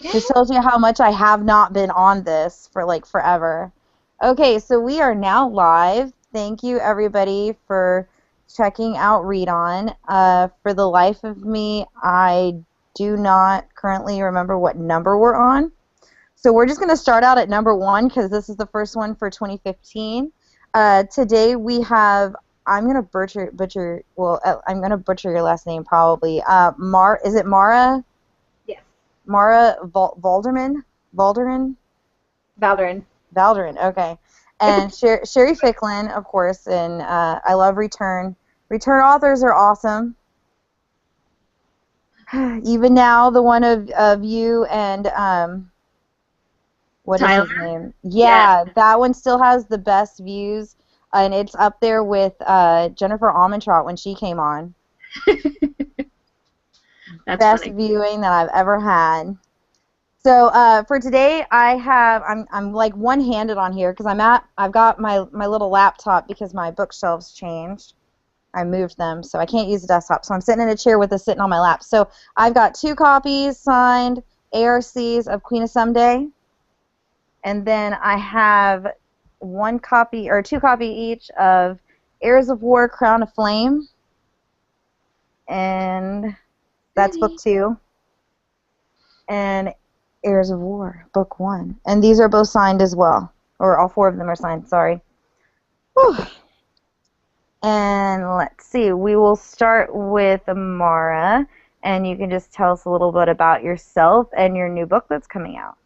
Just tells you how much I have not been on this for like forever. Okay, so we are now live. Thank you everybody for checking out Read On. For the life of me, I do not currently remember what number we're on. So we're just going to start out at number 1 because this is the first one for 2015. Today we have, I'm going to I'm going to butcher your last name probably. Is it Mara? Yes. Mara Valderman? Valderran? Valderran. Valderran, okay. And Sherry Ficklin, of course, and I love Return. Return authors are awesome. Even now, the one of you and what is Tyler? his name? Yeah, that one still has the best views, and it's up there with Jennifer Almentrout when she came on. That's Best funny. viewing that I've ever had. So for today, I'm like one-handed on here because I've got my little laptop because my bookshelves changed. I moved them, so I can't use the desktop. So I'm sitting in a chair with this sitting on my lap. So I've got 2 copies signed ARCs of Queen of Someday, and then I have 1 copy or 2 copy each of Heirs of War, Crown of Flame, and that's book 2, and Heirs of War, book 1, and these are both signed as well, or all 4 of them are signed. Sorry. Whew. And let's see, we will start with Amara, and you can just tell us a little bit about yourself and your new book that's coming out.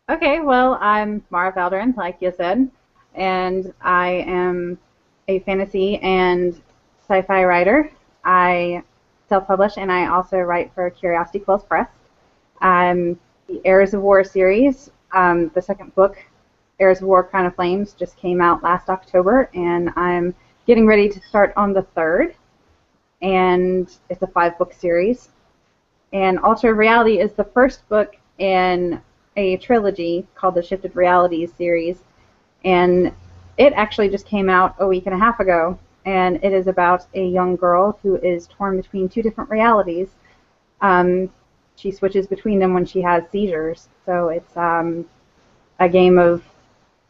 Okay, well, I'm Mara Valderran, like you said, and I am a fantasy and sci-fi writer. I self-publish, and I also write for Curiosity Quills Press. The Heirs of War series, the second book, Heirs of War, Crown of Flames, just came out last October, and I'm getting ready to start on the third, and it's a 5-book series. And Alter of Reality is the first book in a trilogy called the Shifted Realities series, and it actually just came out a week and a half ago, and it is about a young girl who is torn between 2 different realities. She switches between them when she has seizures, so it's a game of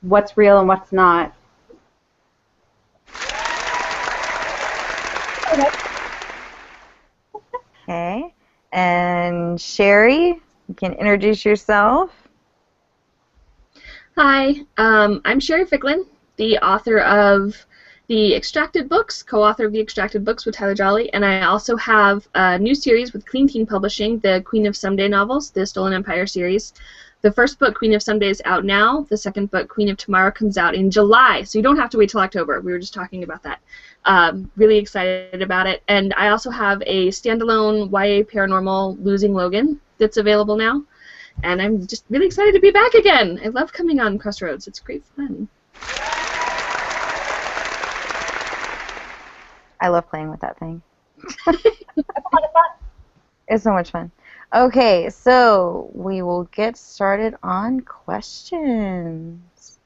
what's real and what's not. Okay. And Sherry, you can introduce yourself. Hi, I'm Sherry Ficklin, the author of the Extracted books, co-author of the Extracted books with Tyler Jolly, and I also have a new series with Clean Teen Publishing, the Queen of Someday novels, the Stolen Empire series. The first book, Queen of Someday, is out now. The second book, Queen of Tomorrow, comes out in July, so you don't have to wait till October. We were just talking about that. Really excited about it. And I also have a standalone YA paranormal, Losing Logan, that's available now. And I'm just really excited to be back again. I love coming on Crossroads. It's great fun. I love playing with that thing. It's so much fun. Okay, so we will get started on questions.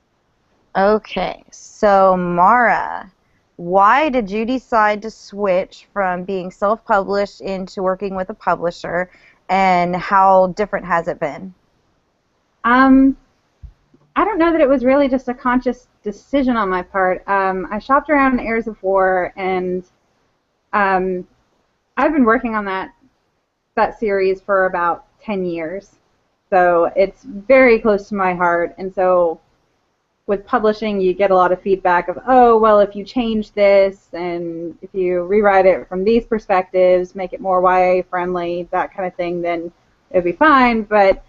Okay, so Mara, why did you decide to switch from being self-published into working with a publisher, and how different has it been? I don't know that it was really just a conscious decision on my part. I shopped around Heirs of War, and I've been working on that series for about 10 years. So it's very close to my heart, and so with publishing, you get a lot of feedback of, oh, well, if you change this and if you rewrite it from these perspectives, make it more YA friendly, that kind of thing, then it'll be fine. But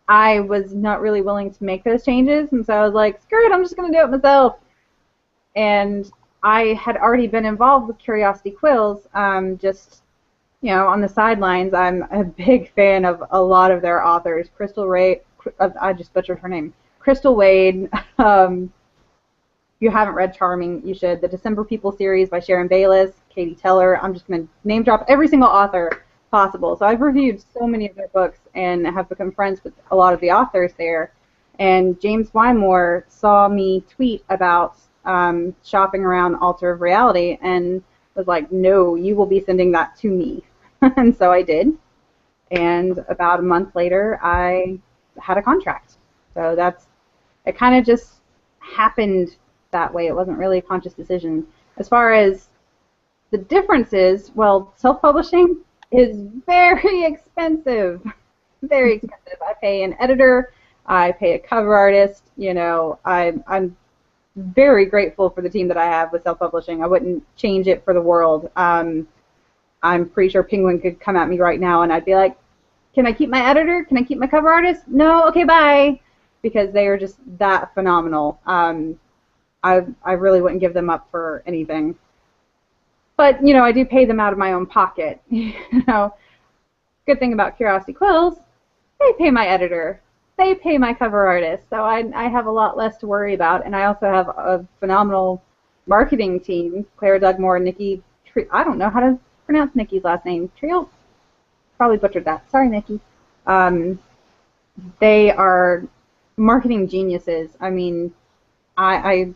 I was not really willing to make those changes, and so I was like, screw it, I'm just going to do it myself. And I had already been involved with Curiosity Quills, just, you know, on the sidelines. I'm a big fan of a lot of their authors. I just butchered her name. Crystal Wade. If you haven't read Charming, you should. The December People series by Sharon Bayless, Katie Teller. I'm just going to name drop every single author possible. So I've reviewed so many of their books and have become friends with a lot of the authors there. And James Wymore saw me tweet about shopping around Alter of Reality and was like, no, you will be sending that to me. And so I did. And about a month later, I had a contract. So it kind of just happened that way. It wasn't really a conscious decision. As far as the difference is, well, self-publishing is very expensive. Very expensive. I pay an editor. I pay a cover artist. I'm very grateful for the team that I have with self-publishing. I wouldn't change it for the world. I'm pretty sure Penguin could come at me right now and I'd be like, can I keep my editor? Can I keep my cover artist? No? Okay, bye. Because they are just that phenomenal. I really wouldn't give them up for anything. But, I do pay them out of my own pocket. Good thing about Curiosity Quills, they pay my editor. They pay my cover artist. So I have a lot less to worry about. And I also have a phenomenal marketing team. Claire Dugmore, Nikki, I don't know how to pronounce Nikki's last name. Trio? Probably butchered that. Sorry, Nikki. They are marketing geniuses. I mean, I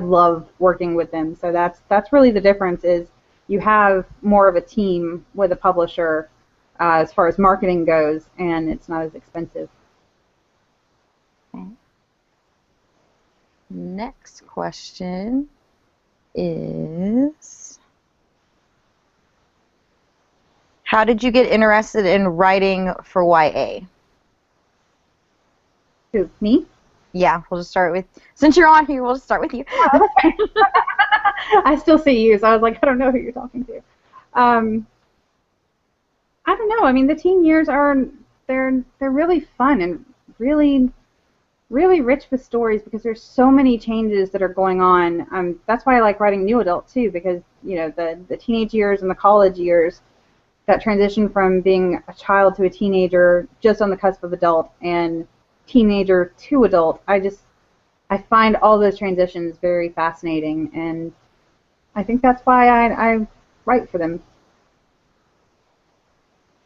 love working with them. So that's really the difference is you have more of a team with a publisher as far as marketing goes, and it's not as expensive. Okay. Next question is, how did you get interested in writing for YA? Who, me? Yeah, we'll just start with, since you're on here, we'll just start with you. Oh, okay. I still see you, so I was like, I don't know who you're talking to. I don't know. I mean, the teen years they're really fun and really, really rich with stories because there's so many changes that are going on. That's why I like writing new adult too, because the teenage years and the college years, that transition from being a child to a teenager, just on the cusp of adult, and teenager to adult. I find all those transitions very fascinating, and I think that's why I write for them.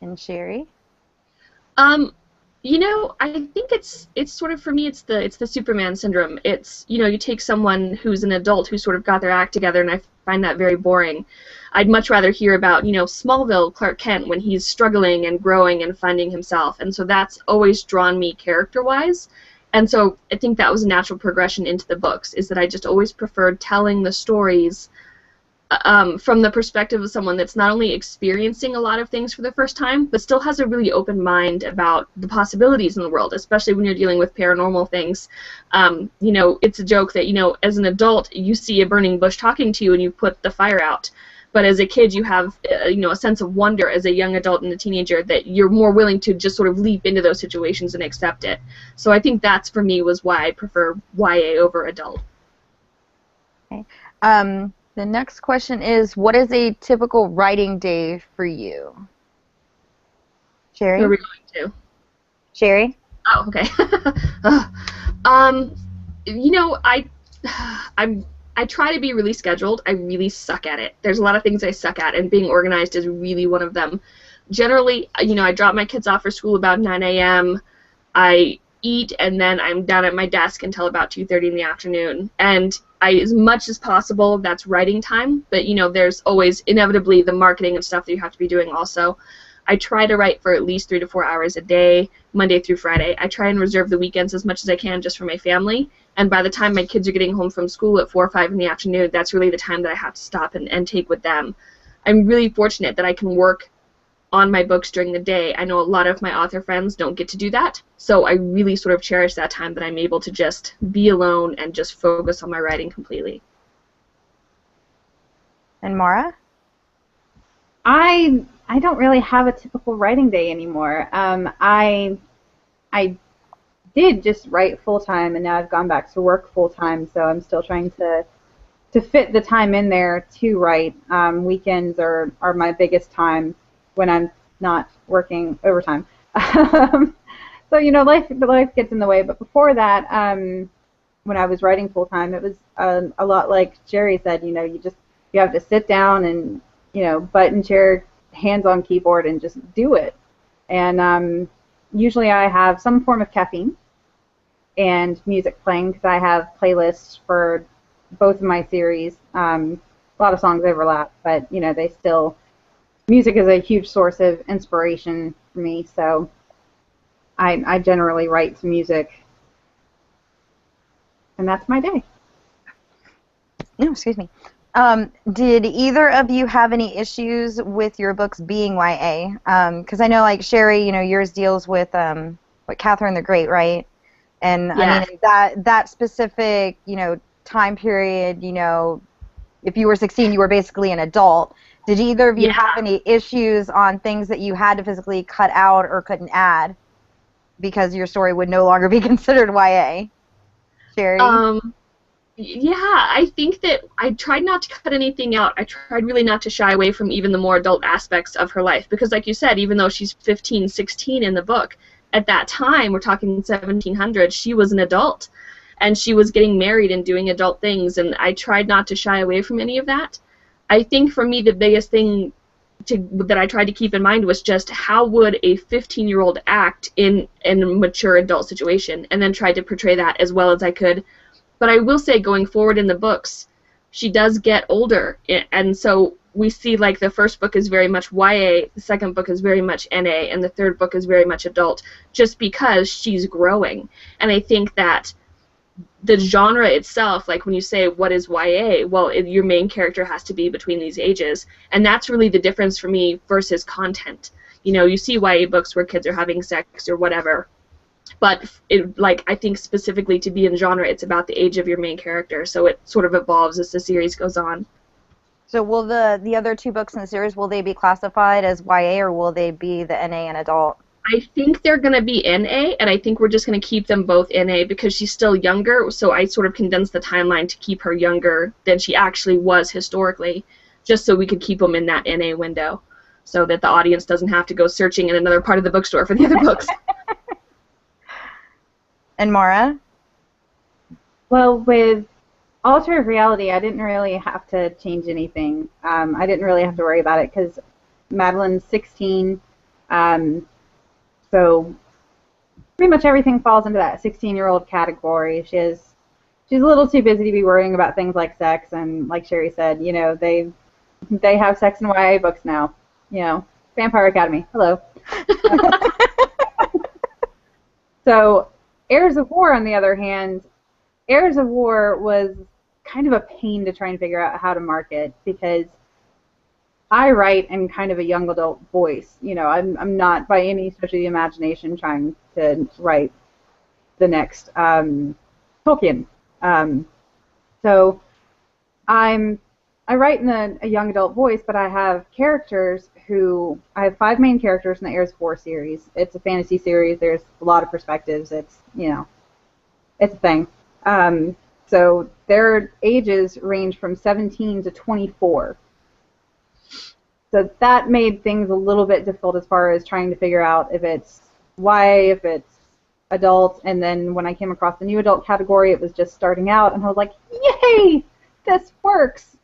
And Sherry? I think it's sort of, for me, it's the Superman syndrome. It's, you take someone who's an adult who sort of got their act together, and I find that very boring. I'd much rather hear about, Smallville Clark Kent when he's struggling and growing and finding himself, and so that's always drawn me character-wise. And so I think that was a natural progression into the books, is that I just always preferred telling the stories from the perspective of someone that's not only experiencing a lot of things for the first time, but still has a really open mind about the possibilities in the world, especially when you're dealing with paranormal things. It's a joke that, as an adult, you see a burning bush talking to you and you put the fire out. But as a kid, you have, a sense of wonder as a young adult and a teenager that you're more willing to just sort of leap into those situations and accept it. So I think that's, for me, was why I prefer YA over adult. Okay. The next question is, what is a typical writing day for you? Sherry? Who are we going to? Sherry? Oh, okay. I try to be really scheduled. I really suck at it. There's a lot of things I suck at, and being organized is really one of them. Generally, I drop my kids off for school about 9 a.m. I eat, and then I'm down at my desk until about 2:30 in the afternoon. And as much as possible, that's writing time, but there's always inevitably the marketing and stuff that you have to be doing also. I try to write for at least 3 to 4 hours a day, Monday through Friday. I try and reserve the weekends as much as I can just for my family, and by the time my kids are getting home from school at 4 or 5 in the afternoon, that's really the time that I have to stop and take with them. I'm really fortunate that I can work on my books during the day. I know a lot of my author friends don't get to do that, so I really sort of cherish that time that I'm able to just be alone and just focus on my writing completely. And Mara? I don't really have a typical writing day anymore. I did just write full-time, and now I've gone back to work full-time, so I'm still trying to fit the time in there to write. Weekends are my biggest time when I'm not working overtime. So, life gets in the way. But before that, when I was writing full-time, it was a lot like Jerry said, you have to sit down and, button chair, hands on keyboard, and just do it. And usually I have some form of caffeine and music playing because I have playlists for both of my series. A lot of songs overlap, but, they still music is a huge source of inspiration for me, so I generally write to music, and that's my day. No, excuse me. Did either of you have any issues with your books being YA? Because I know, like, Sherry, yours deals with what, Catherine the Great, right? And Yeah. I mean, that specific, time period, if you were 16, you were basically an adult. Did either of you have any issues on things that you had to physically cut out or couldn't add because your story would no longer be considered YA? Sherry? Yeah, I think that I tried not to cut anything out. I tried really not to shy away from even the more adult aspects of her life. Because like you said, even though she's 15, 16 in the book, at that time, we're talking 1700s, she was an adult. And she was getting married and doing adult things. And I tried not to shy away from any of that. I think for me, the biggest thing that I tried to keep in mind was just how would a 15-year-old act in a mature adult situation, and then tried to portray that as well as I could. But I will say, going forward in the books, she does get older, and so we see, like, the first book is very much YA, the second book is very much NA, and the third book is very much adult, just because she's growing. And I think that the genre itself, like when you say what is YA, well, your main character has to be between these ages, and that's really the difference for me versus content. You see YA books where kids are having sex or whatever, but I think specifically to be in genre, it's about the age of your main character, so it sort of evolves as the series goes on. So will the other two books in the series, will they be classified as YA, or will they be the NA and adult? I think they're going to be NA, and I think we're just going to keep them both NA because she's still younger, so I sort of condensed the timeline to keep her younger than she actually was historically, just so we could keep them in that NA window, so that the audience doesn't have to go searching in another part of the bookstore for the other books. And Mara? Well, with Altered Reality, I didn't really have to change anything. I didn't really have to worry about it because Madeline's 16, so pretty much everything falls into that 16-year-old category. She's a little too busy to be worrying about things like sex, and like Sherry said, they have sex in YA books now. Vampire Academy, hello. So Heirs of War, on the other hand, Heirs of War was kind of a pain to try and figure out how to market because I write in kind of a young adult voice. I'm not by any stretch of the imagination trying to write the next Tolkien. So I write in a young adult voice, but I have characters I have 5 main characters in the Heirs of War series. It's a fantasy series. There's a lot of perspectives. It's a thing. So their ages range from 17 to 24. So that made things a little bit difficult as far as trying to figure out if it's YA, if it's adult, and then when I came across the new adult category, it was just starting out, and I was like, yay, this works!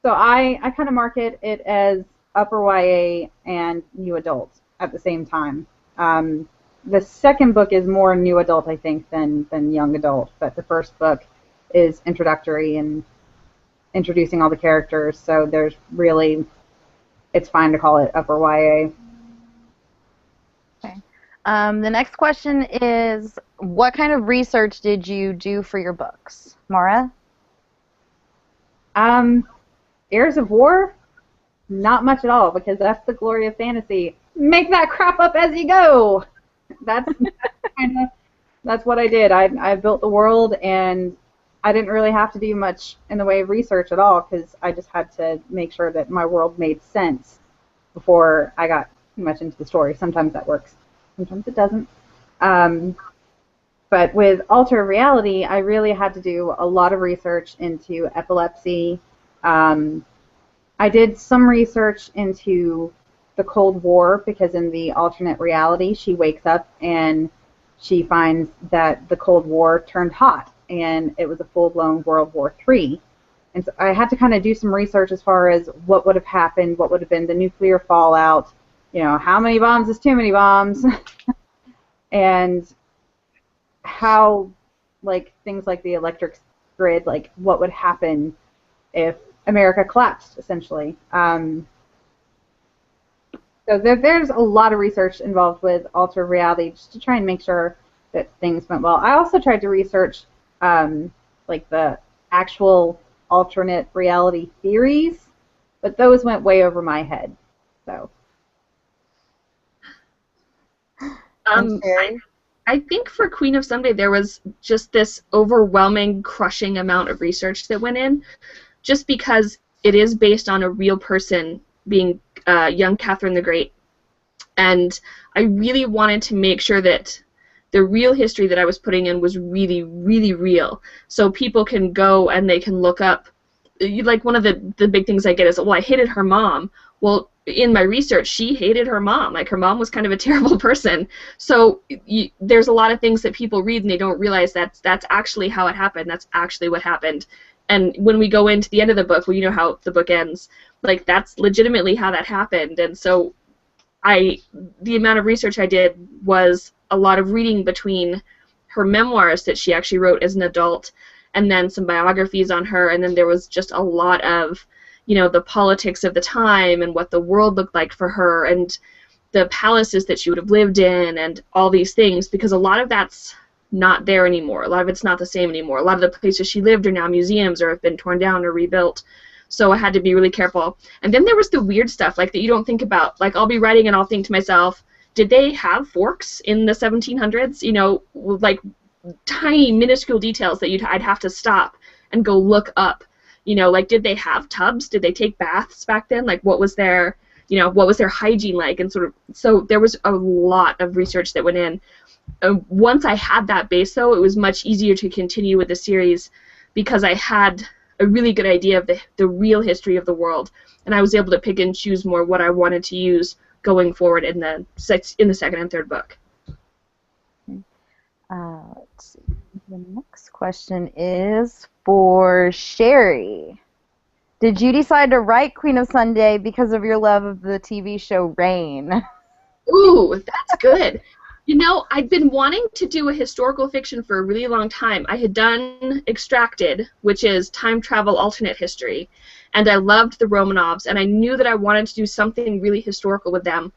So I kind of market it as upper YA and new adult at the same time. The second book is more new adult, I think, than young adult, but the first book is introductory and introducing all the characters, so it's fine to call it upper YA. Okay. The next question is, what kind of research did you do for your books? Mara? Heirs of War? Not much at all, because that's the glory of fantasy. Make that crap up as you go! That's what I did. I built the world, and I didn't really have to do much in the way of research at all, because I just had to make sure that my world made sense before I got too much into the story. Sometimes that works. Sometimes it doesn't. But with Altered Reality, I really had to do a lot of research into epilepsy. I did some research into the Cold War, because in the alternate reality, she wakes up and she finds that the Cold War turned hot, and it was a full-blown World War III. And so I had to kind of do some research as far as what would have happened, what would have been the nuclear fallout, how many bombs is too many bombs, and how, things like the electric grid, what would happen if America collapsed, essentially. So there's a lot of research involved with altered reality just to try and make sure that things went well. I also tried to research like the actual alternate reality theories, but those went way over my head. So. I think for Queen of Someday there was just this overwhelming, crushing amount of research that went in, just because it is based on a real person being young Catherine the Great. And I really wanted to make sure that the real history that I was putting in was really, really real. So people can go and they can look up. Like, one of the big things I get is, well, I hated her mom. Well, in my research, she hated her mom. Like, her mom was kind of a terrible person. So there's a lot of things that people read and they don't realize that's actually how it happened. That's actually what happened. And when we go into the end of the book, well, you know how the book ends. Like, that's legitimately how that happened. And so the amount of research I did was a lot of reading between her memoirs that she actually wrote as an adult, and then some biographies on her, and then there was just a lot of, the politics of the time and what the world looked like for her, and the palaces that she would have lived in, and all these things, because a lot of that's not there anymore. A lot of it's not the same anymore. A lot of the places she lived are now museums or have been torn down or rebuilt. So I had to be really careful. And then there was the weird stuff, like, that you don't think about. Like, I'll be writing and I'll think to myself, did they have forks in the 1700s? Like, tiny, minuscule details that I'd have to stop and go look up. Like, did they have tubs? Did they take baths back then? Like, what was their hygiene like? And so there was a lot of research that went in. Once I had that base, though, it was much easier to continue with the series because I had a really good idea of the real history of the world, and I was able to pick and choose more what I wanted to use going forward in the second and third book. Let's see. The next question is for Sherry. Did you decide to write Queen of Sunday because of your love of the TV show Reign? Ooh, that's good. I'd been wanting to do a historical fiction for a really long time. I had done Extracted, which is time travel alternate history, and I loved the Romanovs, and I knew that I wanted to do something really historical with them.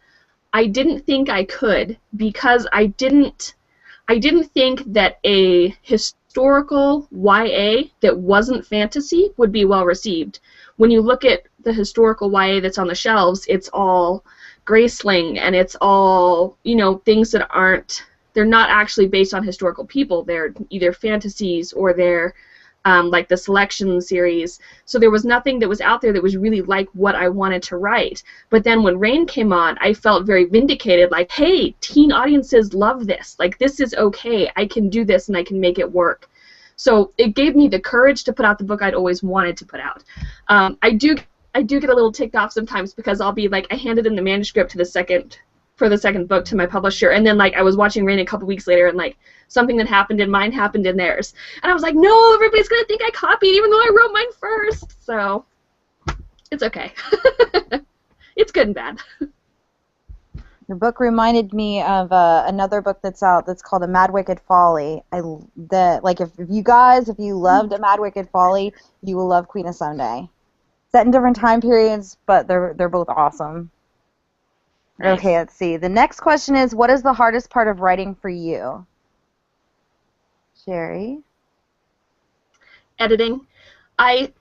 I didn't think I could because I didn't think that a historical YA that wasn't fantasy would be well received. When you look at the historical YA that's on the shelves, it's all Graceling, and it's all, things that they're not actually based on historical people. They're either fantasies or they're like the Selection series. So there was nothing that was out there that was really like what I wanted to write. But then when Reign came on, I felt very vindicated, like, hey, teen audiences love this. Like, this is okay. I can do this and I can make it work. So it gave me the courage to put out the book I'd always wanted to put out. I do get a little ticked off sometimes because I'll be like, I handed in the manuscript for the second book to my publisher, and then, like, I was watching Reign a couple weeks later, and, like, something that happened in mine happened in theirs, and I was like, no, everybody's gonna think I copied even though I wrote mine first. So it's okay. It's good and bad. Your book reminded me of another book that's out that's called A Mad Wicked Folly. If you loved A Mad Wicked Folly, you will love Queen of Sunday. Set in different time periods, but they're both awesome. Nice. Okay, let's see. The next question is, what is the hardest part of writing for you? Sherry? Editing. I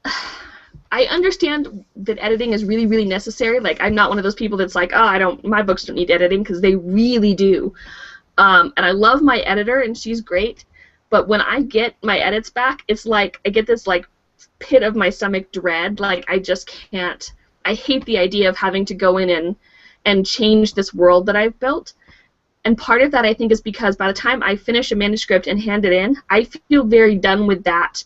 understand that editing is really, really necessary. Like, I'm not one of those people that's like, my books don't need editing, because they really do. And I love my editor, and she's great. But when I get my edits back, it's like I get this, like, pit of my stomach dread. Like, I just can't. I hate the idea of having to go in and change this world that I've built. And part of that, I think, is because by the time I finish a manuscript and hand it in, I feel very done with that,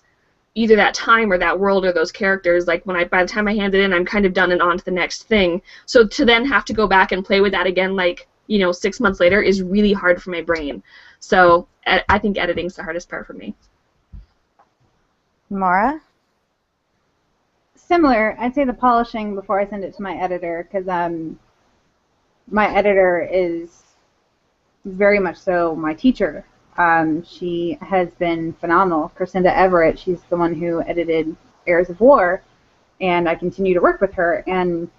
either that time or that world or those characters. Like, by the time I hand it in, I'm kind of done and on to the next thing. So to then have to go back and play with that again, like, 6 months later, is really hard for my brain. So I think editing's the hardest part for me. Mara? Similar. I'd say the polishing before I send it to my editor, because my editor is very much so my teacher. She has been phenomenal. Crescinda Everett, she's the one who edited Heirs of War, and I continue to work with her. And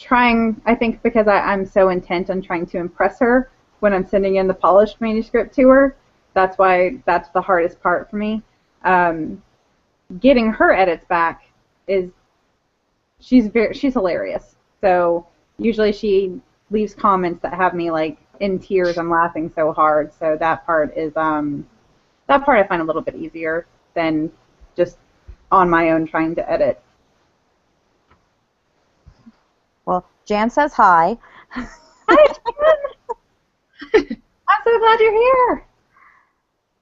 trying, I think because I'm so intent on trying to impress her when I'm sending in the polished manuscript to her, that's why that's the hardest part for me. Getting her edits back is, she's hilarious. So usually she leaves comments that have me like in tears. I'm laughing so hard. So that part is that part I find a little bit easier than just on my own trying to edit. Well, Jan says hi. Hi, Jan! I'm so glad you're here.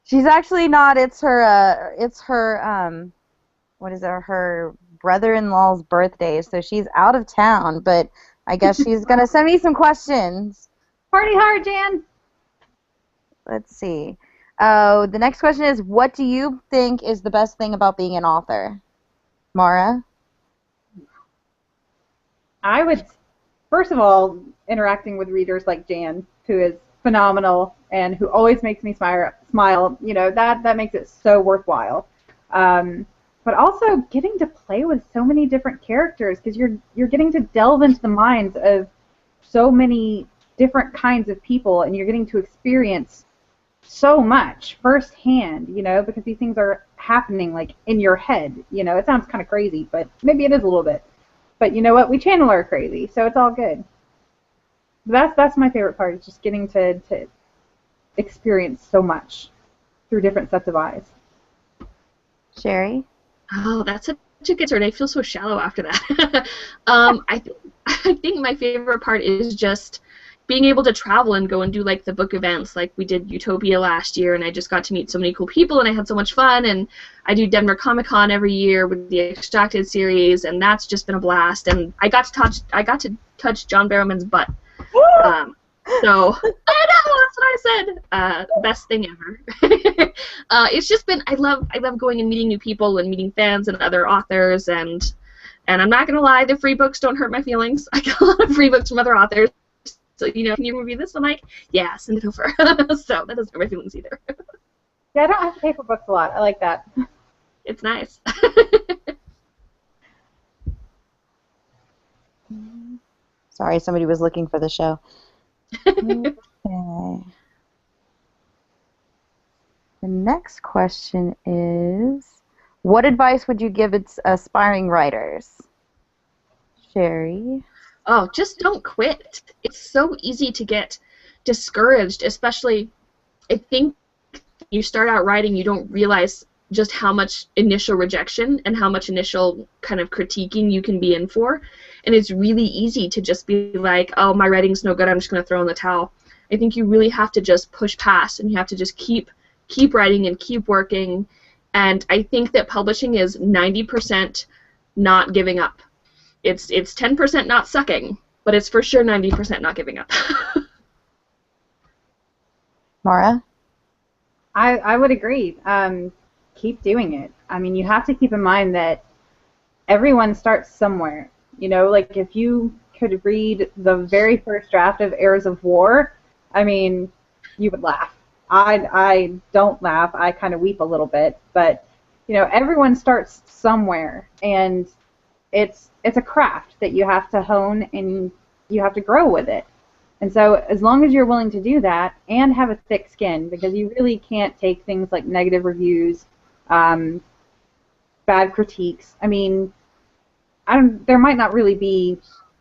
She's actually not. It's her. What is it? Her brother-in-law's birthday, so she's out of town. But I guess she's gonna send me some questions. Party hard, Jan. Let's see. Oh, the next question is, what do you think is the best thing about being an author? Mara? I would, first of all, interacting with readers like Jan, who is phenomenal and who always makes me smile. You know, that makes it so worthwhile. But also getting to play with so many different characters, because you're getting to delve into the minds of so many different kinds of people, and you're getting to experience so much firsthand, you know, because these things are happening like in your head. You know, it sounds kind of crazy, but maybe it is a little bit. But you know what? We channel our crazy, so it's all good. That's my favorite part, is just getting to experience so much through different sets of eyes. Sherry? Oh, that's such a good answer. I feel so shallow after that. I think my favorite part is just being able to travel and go and do like the book events. Like we did Utopia last year, and I just got to meet so many cool people, and I had so much fun. And I do Denver Comic Con every year with the Extracted series, and that's just been a blast. And I got to touch John Barrowman's butt. So I know, that's what I said. Best thing ever. It's just been, I love going and meeting new people and meeting fans and other authors, and I'm not gonna lie, the free books don't hurt my feelings. I get a lot of free books from other authors. So, you know, can you review this? I'm like, yeah, send it over. So that doesn't hurt my feelings either. Yeah, I don't have to pay for books a lot. I like that. It's nice. Sorry, somebody was looking for the show. Okay. The next question is, what advice would you give its aspiring writers? Sherry? Oh, just don't quit. It's so easy to get discouraged, especially I think you start out writing, you don't realize just how much initial rejection and how much initial kind of critiquing you can be in for. And it's really easy to just be like, oh, my writing's no good, I'm just going to throw in the towel. I think you really have to just push past, and you have to just keep writing and keep working. And I think that publishing is 90% not giving up. It's 10% not sucking, but it's for sure 90% not giving up. Mara? I would agree. Keep doing it. I mean, you have to keep in mind that everyone starts somewhere. You know, like if you could read the very first draft of Heirs of War, I mean, you would laugh. I don't laugh. I kind of weep a little bit. But, you know, everyone starts somewhere, and it's a craft that you have to hone, and you have to grow with it. And so as long as you're willing to do that and have a thick skin, because you really can't take things like negative reviews, bad critiques. I mean, there might not really be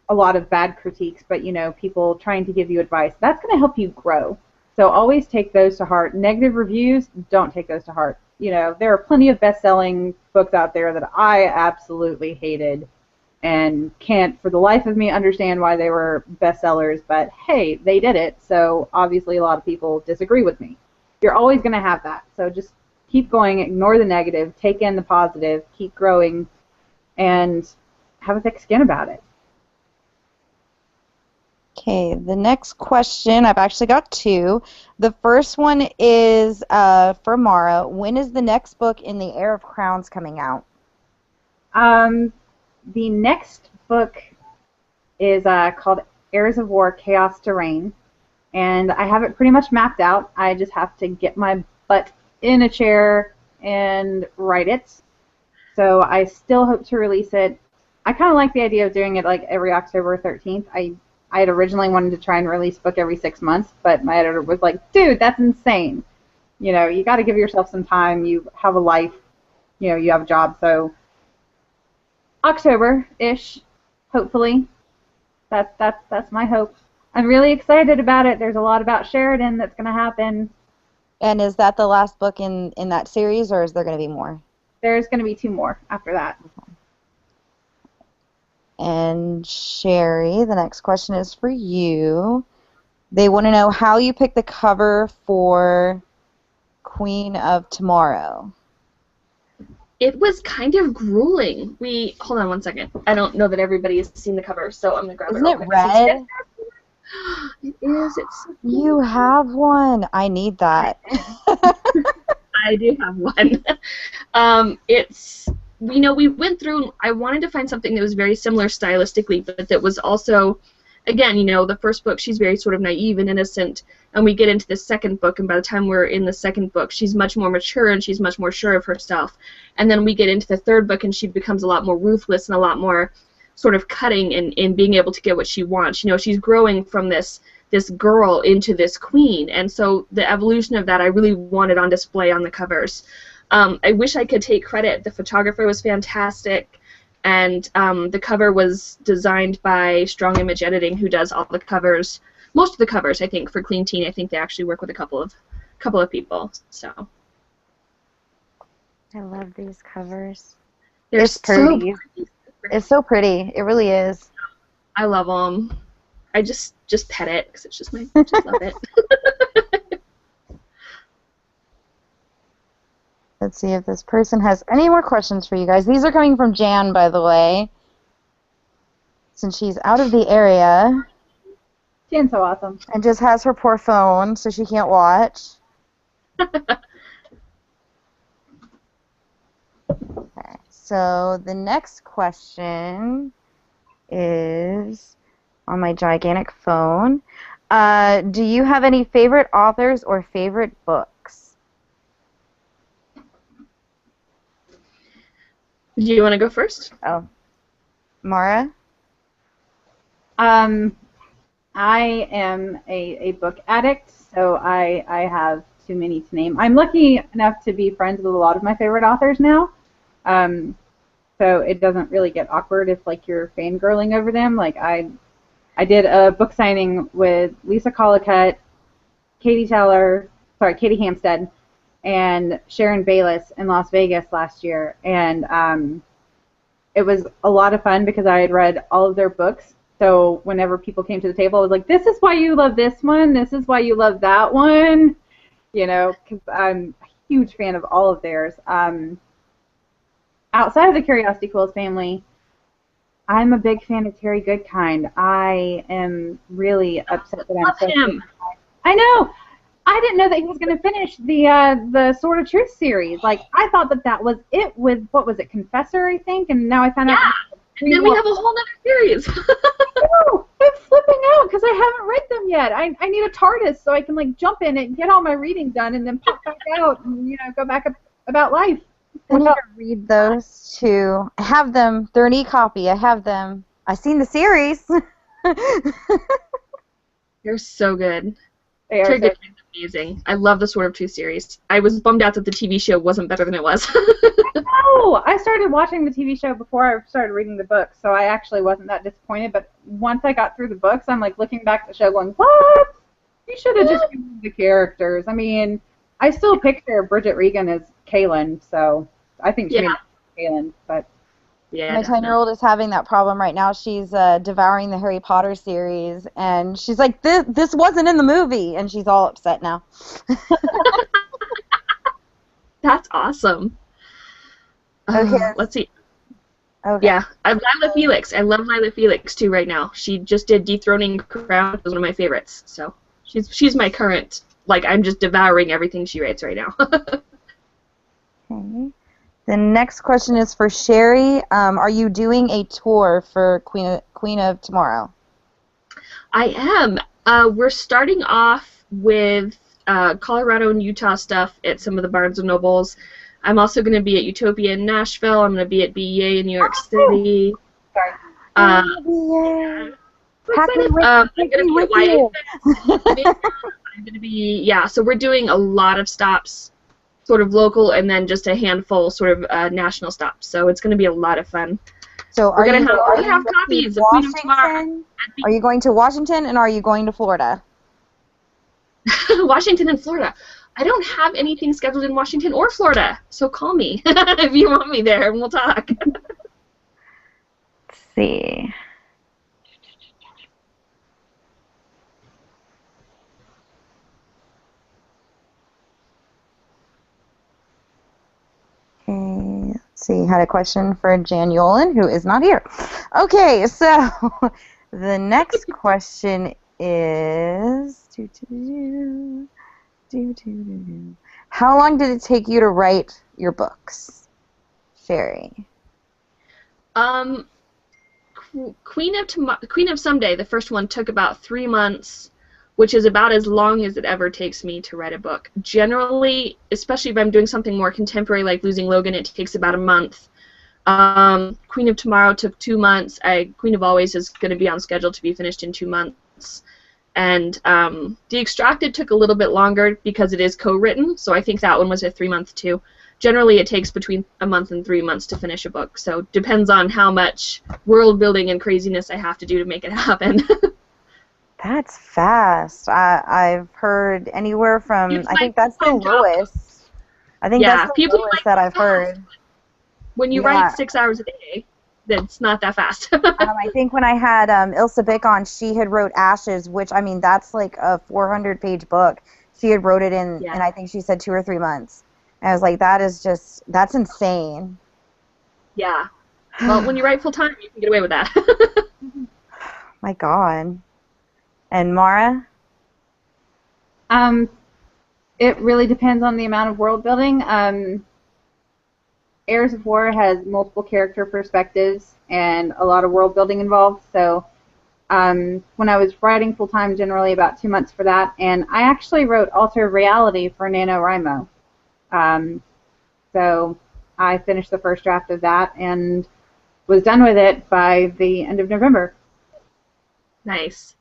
a lot of bad critiques, but, you know, people trying to give you advice, that's going to help you grow. So always take those to heart. Negative reviews, don't take those to heart. You know, there are plenty of best-selling books out there that I absolutely hated and can't for the life of me understand why they were bestsellers, but hey, they did it, so obviously a lot of people disagree with me. You're always going to have that, so just keep going, ignore the negative, take in the positive, keep growing, and have a thick skin about it. Okay, the next question, I've actually got two. The first one is for Mara. When is the next book in the Heir of Crowns coming out? The next book is called Heirs of War, Chaos to Reign, and I have it pretty much mapped out. I just have to get my butt in a chair and write it. So I still hope to release it. I kind of like the idea of doing it like every October 13th. I had originally wanted to try and release a book every 6 months, but my editor was like, dude, that's insane. You know, you got to give yourself some time. You have a life. You know, you have a job. So October-ish, hopefully. That's my hope. I'm really excited about it. There's a lot about Sheridan that's going to happen. And is that the last book in that series, or is there going to be more? There's going to be 2 more after that. And Sherry, the next question is for you. They want to know how you picked the cover for Queen of Tomorrow. It was kind of grueling. Hold on one second. I don't know that everybody has seen the cover, so I'm going to grab Isn't it. Isn't it red? It is. It's so cool. You have one. I need that. I do have one. We went through, I wanted to find something that was very similar stylistically, but that was also, again, the first book, she's very sort of naive and innocent, and we get into the second book, and by the time we're in the second book, she's much more mature and she's much more sure of herself. And then we get into the third book, and she becomes a lot more ruthless and a lot more sort of cutting in being able to get what she wants. She's growing from this girl into this queen, and so the evolution of that I really wanted on display on the covers. I wish I could take credit. The photographer was fantastic, and the cover was designed by Strong Image Editing, who does all the covers, most of the covers, I think, for Clean Teen. I think they actually work with a couple of people. So I love these covers. They're it's pretty. It's so pretty. It really is. I love them. I just pet it because it's just I just love it. Let's see if this person has any more questions for you guys. These are coming from Jan, by the way, since she's out of the area. Jan's so awesome. And just has her poor phone, so she can't watch. Okay, so the next question is on my gigantic phone. Do you have any favorite authors or favorite books? Do you want to go first? Oh. Mara? I am a book addict, so I have too many to name. I'm lucky enough to be friends with a lot of my favorite authors now, so it doesn't really get awkward if you're fangirling over them. I did a book signing with Lisa Collicutt, Katie Hampstead, and Sharon Bayless in Las Vegas last year, and it was a lot of fun because I had read all of their books. So whenever people came to the table, I was like, "This is why you love this one. This is why you love that one," because I'm a huge fan of all of theirs. Outside of the Curiosity Quills family, I'm a big fan of Terry Goodkind. I am really upset that Love him. I know. I didn't know that he was going to finish the Sword of Truth series. I thought that was it with, what was it, Confessor, I think, and now I found out. And then we have a whole other series. No, I'm flipping out because I haven't read them yet. I need a TARDIS so I can jump in it and get all my reading done and then pop back out and go back about life. I need to read those too. I have them. They're an e-copy. I have them. I've seen the series. They're so good. They are Terry so Goodkind's amazing. I love the Sword of Truth series. I was bummed out that the TV show wasn't better than it was. No, I started watching the TV show before I started reading the books, so I actually wasn't that disappointed. But once I got through the books, I'm looking back at the show going, "What? You should have just used the characters." I mean, I still picture Bridget Regan as Kaylin, so I think she made Kaylin, but. Yeah, my 10-year-old is having that problem right now. She's devouring the Harry Potter series, and she's like, this wasn't in the movie, and she's all upset now. That's awesome. Okay. Let's see. Okay. Yeah, I love Lila Felix. I love Lila Felix, too, right now. She just did Dethroning Crown. It was one of my favorites. So she's my current, I'm just devouring everything she writes right now. Okay. The next question is for Sherry. Are you doing a tour for Queen of Tomorrow? I am. We're starting off with Colorado and Utah stuff at some of the Barnes & Nobles. I'm also going to be at Utopia in Nashville. I'm going to be at BEA in New York City. Sorry, Uh, Yay. so Pack me excited. with, I'm take going to me be at with YA you. events. I'm going to be, yeah, so we're doing a lot of stops, sort of local, and then just a handful sort of national stops. So it's going to be a lot of fun. So We're are going you to going have to copies of Queen of Tomorrow. Washington? Are you going to Washington and are you going to Florida? Washington and Florida. I don't have anything scheduled in Washington or Florida, so call me if you want me there, and we'll talk. Let's see. Okay, let's see. Had a question for Jan Yolen, who is not here. Okay, so the next question is how long did it take you to write your books, Sherry? Queen of Someday, the first one, took about 3 months, which is about as long as it ever takes me to write a book. Generally, especially if I'm doing something more contemporary like Losing Logan, it takes about a month. Queen of Tomorrow took 2 months. Queen of Always is going to be on schedule to be finished in 2 months. And The Extracted took a little bit longer because it is co-written, so I think that one was a 3-month too. Generally, it takes between a month and 3 months to finish a book, so depends on how much world building and craziness I have to do to make it happen. That's fast. I've heard anywhere from, I think that's the lowest. I think that's the people lowest that I've heard. When you write 6 hours a day, that's not that fast. I think when I had Ilsa Bick on, she had wrote Ashes, which, I mean, that's like a 400-page book. She had wrote it in, and I think she said 2 or 3 months. And I was like, that's insane. Yeah. Well, when you write full-time, you can get away with that. My God. And Mara? It really depends on the amount of world building. Heirs of War has multiple character perspectives and a lot of world building involved. So when I was writing full time, generally about 2 months for that. And I actually wrote Alter Reality for NaNoWriMo. So I finished the first draft of that and was done with it by the end of November. Nice.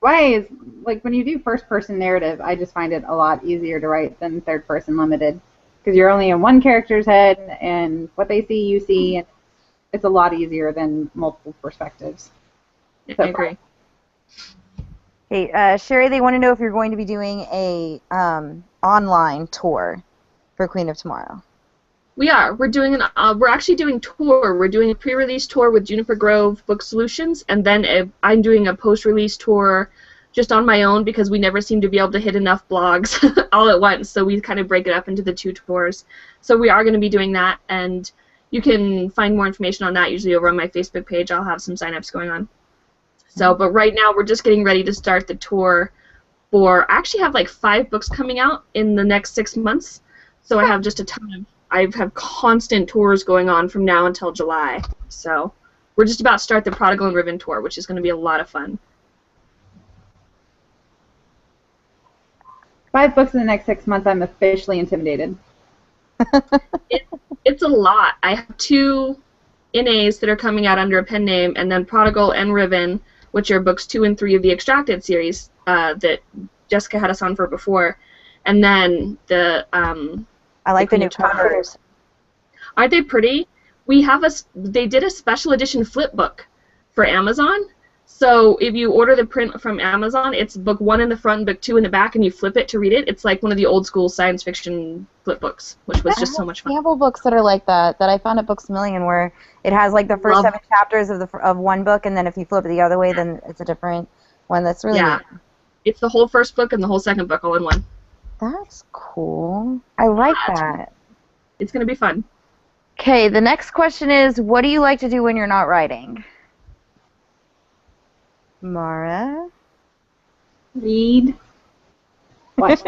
Why is, like, when you do first-person narrative, I just find it a lot easier to write than third-person limited. Because you're only in one character's head, and what they see, you see, and it's a lot easier than multiple perspectives. I agree. Hey, Sherry, they want to know if you're going to be doing a online tour for Queen of Tomorrow. We are. We're actually doing tour. We're doing a pre-release tour with Juniper Grove Book Solutions, and then I'm doing a post-release tour just on my own because we never seem to be able to hit enough blogs all at once, so we kind of break it up into the 2 tours. So we are going to be doing that, and you can find more information on that usually over on my Facebook page. I'll have some sign-ups going on. So, but right now we're just getting ready to start the tour I actually have like 5 books coming out in the next 6 months, so I have just a ton of I have constant tours going on from now until July. So we're just about to start the Prodigal and Riven tour, which is going to be a lot of fun. 5 books in the next 6 months, I'm officially intimidated. It's a lot. I have 2 NAs that are coming out under a pen name, and then Prodigal and Riven, which are books 2 and 3 of the Extracted series that Jessica had us on for before. And then the I like the new covers. Aren't they pretty? They did a special edition flip book for Amazon. So if you order the print from Amazon, it's book 1 in the front and book 2 in the back, and you flip it to read it. It's like one of the old school science fiction flip books, which was just so much fun. Sample books that are like that I found at Books A Million, where it has like the first 7 chapters of one book, and then if you flip it the other way, then it's a different one. That's really neat. It's the whole first book and the whole second book all in one. That's cool. I like that. It's going to be fun. Okay, the next question is, what do you like to do when you're not writing? Mara? Read. Watch.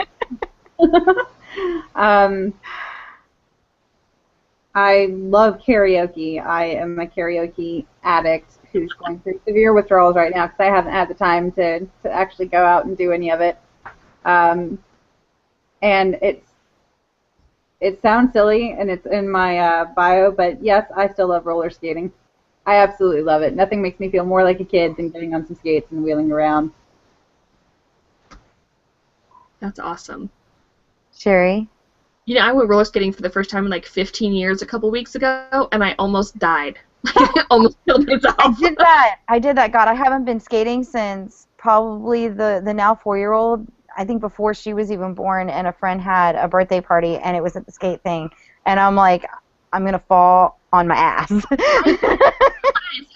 I love karaoke. I am a karaoke addict who's going through severe withdrawals right now because I haven't had the time to actually go out and do any of it. And it sounds silly, and it's in my bio, but yes, I still love roller skating. I absolutely love it. Nothing makes me feel more like a kid than getting on some skates and wheeling around. That's awesome. Sherry? You know, I went roller skating for the first time in like 15 years a couple weeks ago, and I almost died. I almost killed myself. I did that. God, I haven't been skating since probably the now 4-year-old. I think before she was even born, and a friend had a birthday party, and it was at the skate thing. And I'm like, I'm going to fall on my ass.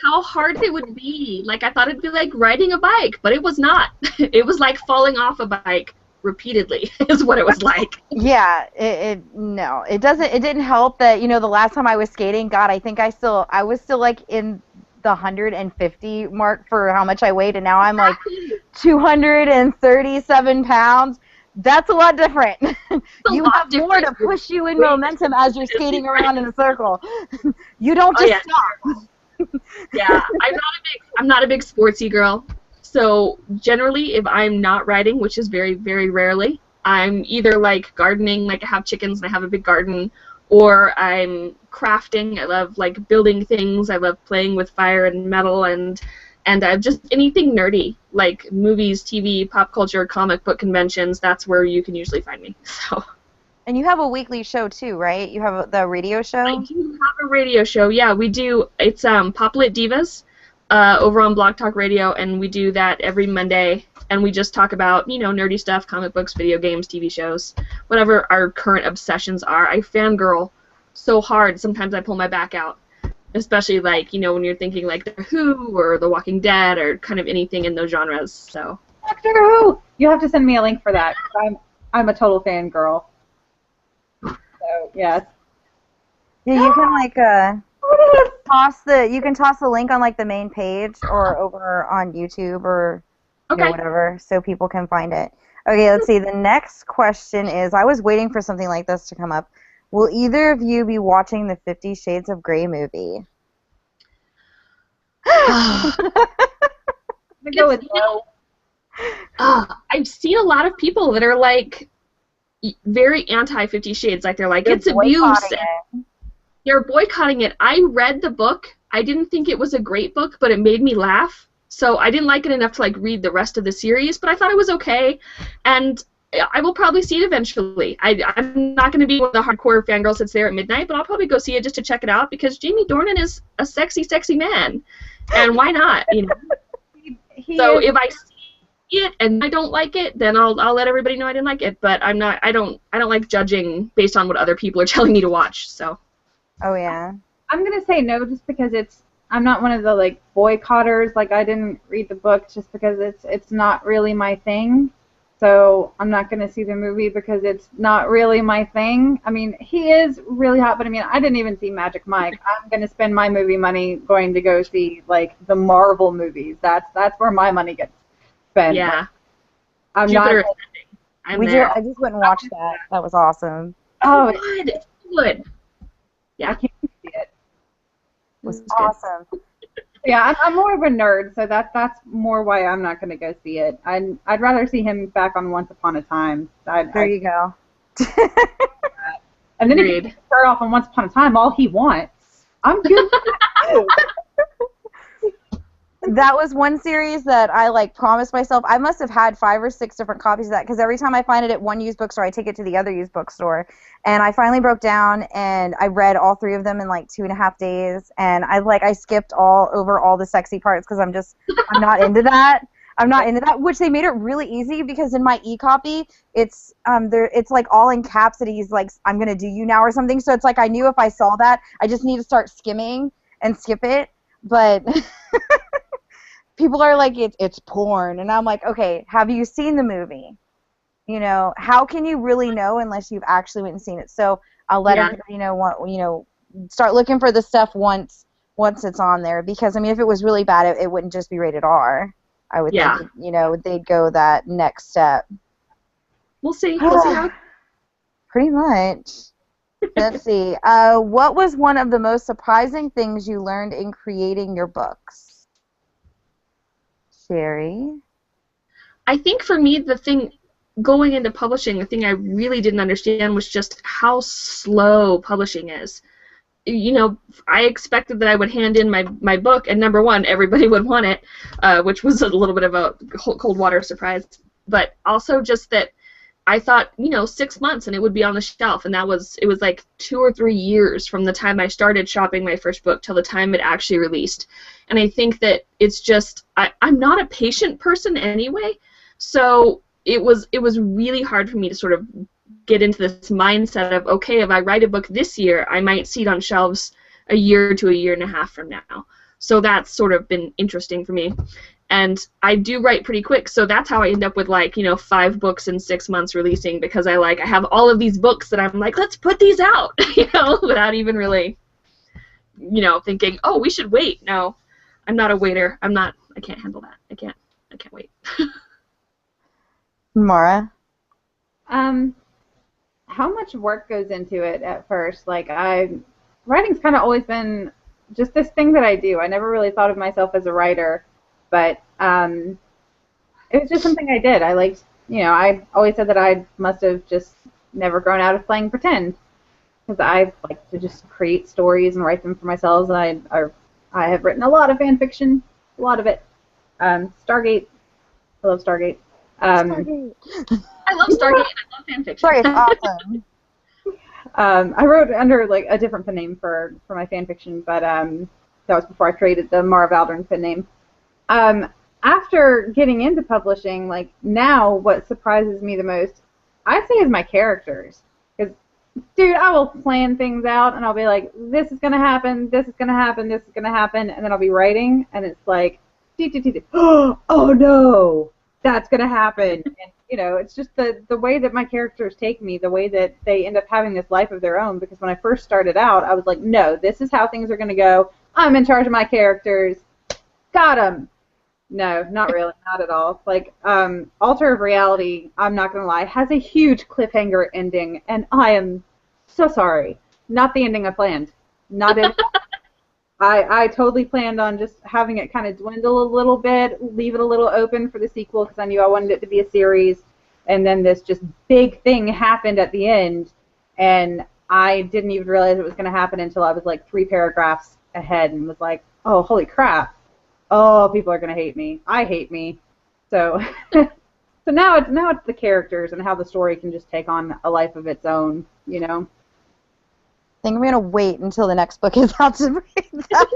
How hard it would be. Like, I thought it'd be like riding a bike, but it was not. It was like falling off a bike repeatedly is what it was like. Yeah, no, it doesn't. It didn't help that, you know, the last time I was skating, God, I think I was still like in the 150 mark for how much I weighed, and now I'm like 237 pounds. That's a lot different. You have more to push you in momentum as you're skating around in a circle. You don't just stop. Yeah, I'm not a big sportsy girl. So generally, if I'm not riding, which is very, very rarely, I'm either like gardening, like I have chickens and I have a big garden, or I'm crafting. I love like building things. I love playing with fire and metal and just anything nerdy, like movies, TV, pop culture, comic book conventions. That's where you can usually find me. So. And you have a weekly show too, right? You have the radio show? I do have a radio show. Yeah, we do. It's Poplit Divas over on Blog Talk Radio, and we do that every Monday. And we just talk about, you know, nerdy stuff, comic books, video games, TV shows, whatever our current obsessions are. I fangirl so hard. Sometimes I pull my back out, especially like, you know, when you're thinking like The Who or The Walking Dead or kind of anything in those genres. So. Doctor Who. You have to send me a link for that. I'm a total fangirl. So, yes. Yeah, you can like toss the link on like the main page or over on YouTube or you know, whatever, so people can find it. Okay, let's see. The next question is, I was waiting for something like this to come up. Will either of you be watching the 50 Shades of Grey movie? I've seen a lot of people that are like very anti 50 Shades. Like they're like, it's abuse. They're boycotting it. I read the book. I didn't think it was a great book, but it made me laugh. So I didn't like it enough to like read the rest of the series, but I thought it was okay. And I will probably see it eventually. I'm not going to be one of the hardcore fangirls that's there at midnight, but I'll probably go see it just to check it out because Jamie Dornan is a sexy, sexy man. And why not? You know? So if I see it and I don't like it, then I'll let everybody know I didn't like it. But I don't like judging based on what other people are telling me to watch. So. Oh yeah. I'm gonna say no just because I'm not one of the like boycotters. Like I didn't read the book just because it's not really my thing. So I'm not gonna see the movie because it's not really my thing. I mean, he is really hot, but I mean, I didn't even see Magic Mike. I'm gonna spend my movie money going to go see like the Marvel movies. That's where my money gets spent. Yeah. I'm Jupiter not. I just went and watched that. That was awesome. Oh, it's good. Yeah. I can't see it. It was awesome. Yeah, I'm more of a nerd, so that's more why I'm not going to go see it. I'd rather see him back on Once Upon a Time. There you go. And then if you start off on Once Upon a Time, all he wants, I'm good. That was one series that I like promised myself. I must have had 5 or 6 different copies of that because every time I find it at one used bookstore, I take it to the other used bookstore. And I finally broke down and I read all 3 of them in like 2.5 days. And I skipped over all the sexy parts because I'm not into that. I'm not into that, which they made it really easy because in my e-copy, it's like all in caps that he's like, I'm gonna do you now or something. So it's like I knew if I saw that, I just need to start skimming and skip it. But people are like, it's porn, and I'm like, okay, have you seen the movie? You know, how can you really know unless you've actually went and seen it? So I'll let everybody know. Start looking for the stuff once it's on there, because I mean, if it was really bad, it wouldn't just be rated R. I would think, they'd go that next step. We'll see. We'll see how. Pretty much. Let's see. What was one of the most surprising things you learned in creating your books? Sherry? I think for me, the thing going into publishing, the thing I really didn't understand was just how slow publishing is. you know, I expected that I would hand in my book, and number one, everybody would want it, which was a little bit of a cold water surprise. But also just that I thought, you know, 6 months and it would be on the shelf, and it was like 2 or 3 years from the time I started shopping my first book till the time it actually released. And I think that it's just I'm not a patient person anyway, so it was really hard for me to sort of get into this mindset of, okay, if I write a book this year, I might see it on shelves a year to a year and a half from now. So that's sort of been interesting for me. And I do write pretty quick, so that's how I end up with, like, you know, 5 books in 6 months releasing, because I have all of these books that I'm like, let's put these out, you know, without even really, you know, thinking, oh, we should wait. No, I'm not a waiter. I can't handle that. I can't wait. Mara? How much work goes into it at first? Like, writing's kind of always been just this thing that I do. I never really thought of myself as a writer, but it was just something I did. I liked, you know, I always said that I must have just never grown out of playing pretend, because I like to just create stories and write them for myself. And I have written a lot of fan fiction, a lot of it. Stargate, I love Stargate. Stargate. I love Stargate. I love fanfiction. Stargate's awesome. I wrote under like a different pen name for my fan fiction, but that was before I created the Mara Valderran pen name. After getting into publishing, like now, what surprises me the most, I'd say, is my characters. Because, dude, I will plan things out, and I'll be like, this is gonna happen, this is gonna happen, this is gonna happen, and then I'll be writing, and it's like, oh no, that's gonna happen. And, you know, it's just the way that my characters take me, the way that they end up having this life of their own. Because when I first started out, I was like, no, this is how things are gonna go. I'm in charge of my characters. Got 'em. No, not really, not at all. Like, Alter of Reality, I'm not gonna lie, has a huge cliffhanger ending, and I am so sorry. Not the ending I planned. Not it. I totally planned on just having it kind of dwindle a little bit, leave it a little open for the sequel, because I knew I wanted it to be a series, and then this just big thing happened at the end, and I didn't even realize it was going to happen until I was like 3 paragraphs ahead, and was like, oh, holy crap. Oh, people are going to hate me. I hate me. So so now it's the characters and how the story can just take on a life of its own, you know. I think I'm gonna wait until the next book is out to read that.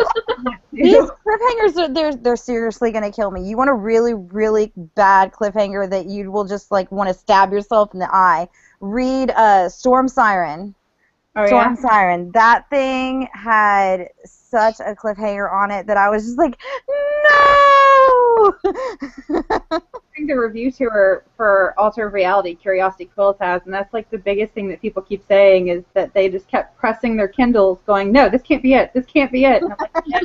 These cliffhangers they're seriously gonna kill me. You want a really, really bad cliffhanger that you will just like want to stab yourself in the eye. Read Storm Siren. Oh, Storm yeah? Siren. That thing had such a cliffhanger on it that I was just like, no! I think the review tour for Alter of Reality, Curiosity Quills has, and that's like the biggest thing that people keep saying, is that they just kept pressing their Kindles going, no, this can't be it, this can't be it. And I'm like, yeah.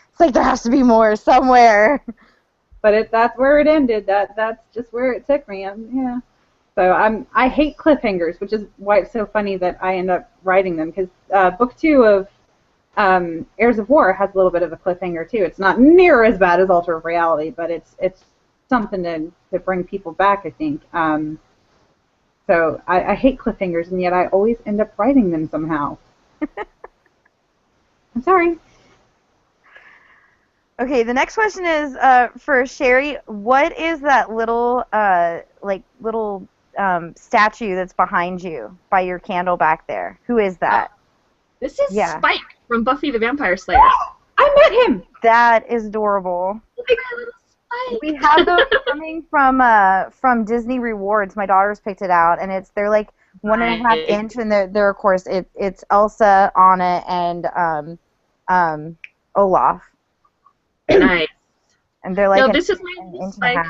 It's like there has to be more somewhere. But that's where it ended. That's just where it took me. Yeah. So I hate cliffhangers, which is why it's so funny that I end up writing them, because book 2 of Heirs of War has a little bit of a cliffhanger too. It's not near as bad as Alter of Reality, but it's something to bring people back, I think. So I hate cliffhangers, and yet I always end up writing them somehow. I'm sorry. Okay, the next question is for Sherry. What is that little statue that's behind you by your candle back there? Who is that? This is Spike from Buffy the Vampire Slayer. I met him! That is adorable. We have those coming from Disney Rewards. My daughter's picked it out, and they're like 1.5 inch, and they're of course it's Elsa, Anna, and Olaf. Nice. And they're like this is my Spike.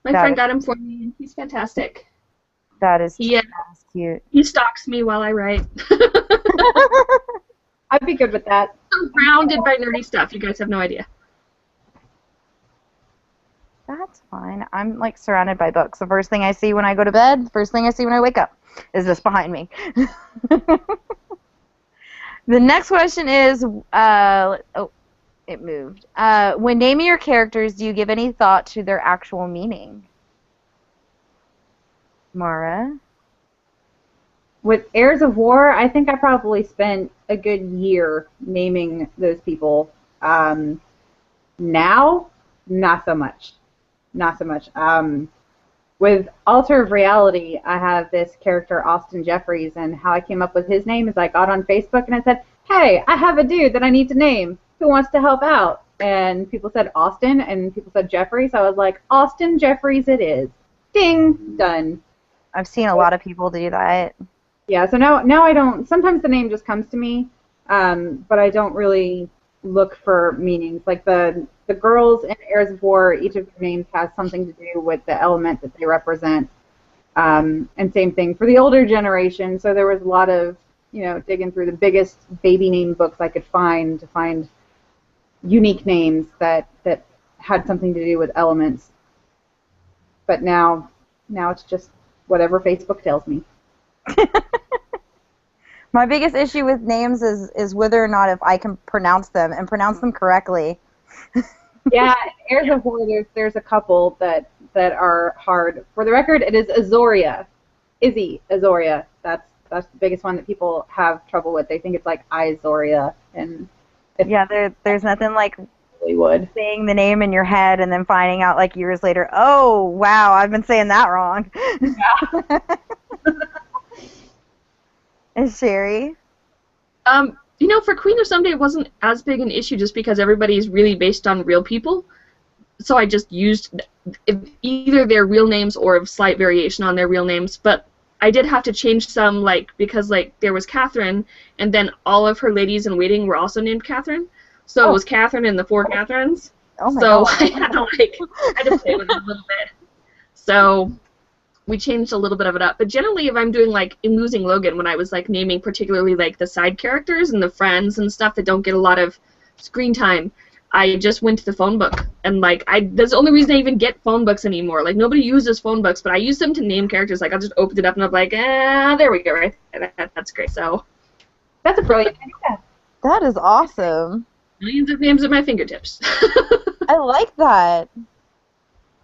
My friend got him for me, and he's fantastic. That is cute. He stalks me while I write. I'd be good with that. I'm surrounded by nerdy stuff. You guys have no idea. That's fine. I'm like surrounded by books. The first thing I see when I go to bed, the first thing I see when I wake up is this behind me. The next question is, it moved. When naming your characters, do you give any thought to their actual meaning? Mara? with Heirs of War, I think I probably spent a good year naming those people. Now, not so much. Not so much. With Alter of Reality, I have this character, Austin Jeffries, and how I came up with his name is I got on Facebook and I said, hey, I have a dude that I need to name. Who wants to help out? And people said Austin, and people said Jeffries. I was like, Austin Jeffries it is. Ding, done. I've seen a lot of people do that. Yeah, so now I don't, sometimes the name just comes to me, but I don't really look for meanings. Like the girls in Heirs of War, each of their names has something to do with the element that they represent. And same thing for the older generation. So there was a lot of, digging through the biggest baby name books I could find to find unique names that had something to do with elements. But now it's just whatever Facebook tells me. My biggest issue with names is whether or not if I can pronounce them and pronounce them correctly. Yeah, Heirs of War, there's a couple that are hard. For the record, it is Azoria. Izzy Azoria. That's the biggest one that people have trouble with. They think it's like Izoria, and there's nothing like Hollywood saying the name in your head and then finding out like years later, oh wow, I've been saying that wrong. Yeah. And Sherry? For Queen of Someday, it wasn't as big an issue just because everybody is really based on real people. So I just used either their real names or a slight variation on their real names. But I did have to change some, because there was Catherine, and then all of her ladies in waiting were also named Catherine. So it was Catherine and the four Catherines. Oh my God. I had to play with it a little bit. So we changed a little bit of it up. But generally, if I'm doing, in Losing Logan, when I was, naming particularly, the side characters and the friends and stuff that don't get a lot of screen time, I just went to the phone book. And, that's the only reason I even get phone books anymore. Nobody uses phone books, but I use them to name characters. I'll just open it up and I'm like, there we go, right? That's great. So that's a brilliant idea. That is awesome. Millions of names at my fingertips. I like that.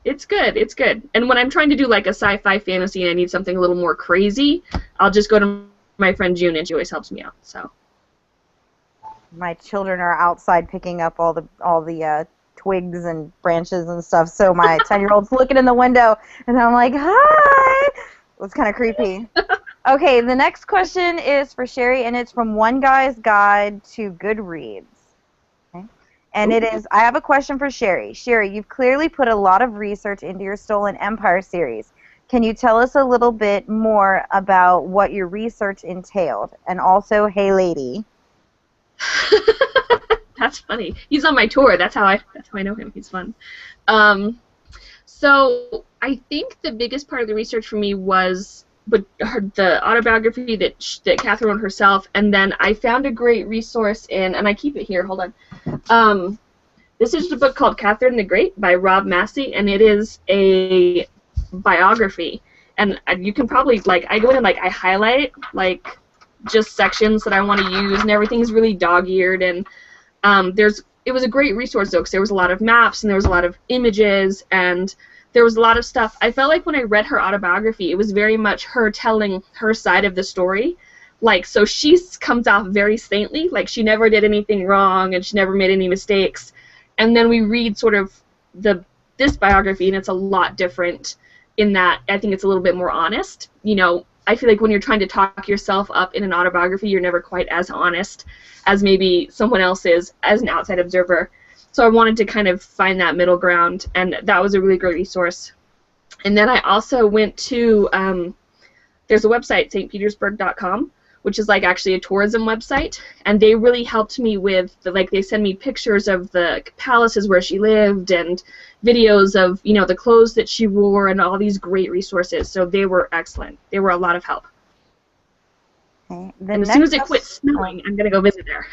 It's good. It's good. And when I'm trying to do a sci-fi fantasy and I need something a little more crazy, I'll just go to my friend June and she always helps me out. So my children are outside picking up all the twigs and branches and stuff. So my 10-year-old's looking in the window and I'm like, hi. It's kind of creepy. Okay, the next question is for Sherry and it's from One Guy's Guide to Goodreads. And it is, I have a question for Sherry. Sherry, you've clearly put a lot of research into your Stolen Empire series. Can you tell us a little bit more about what your research entailed? And also, hey lady. That's funny. He's on my tour. That's how I know him. He's fun. So I think the biggest part of the research for me was the autobiography that Catherine wrote herself, and then I found a great resource and I keep it here, hold on. This is a book called Catherine the Great by Rob Massey, and it is a biography, and you can probably, I go in and, I highlight, just sections that I want to use, and everything's really dog-eared, and it was a great resource, though, because there was a lot of maps, and there was a lot of images, and there was a lot of stuff. I felt like when I read her autobiography, it was very much her telling her side of the story. So she comes off very saintly, she never did anything wrong and she never made any mistakes. And then we read sort of this biography, and it's a lot different in that I think it's a little bit more honest. I feel like when you're trying to talk yourself up in an autobiography, you're never quite as honest as maybe someone else is as an outside observer. So I wanted to kind of find that middle ground, and that was a really great resource. And then I also went to, there's a website, stpetersburg.com, which is actually a tourism website, and they really helped me with, they send me pictures of the palaces where she lived and videos of, the clothes that she wore and all these great resources. So they were excellent. They were a lot of help. Okay. And as soon as it quits snowing, I'm going to go visit there.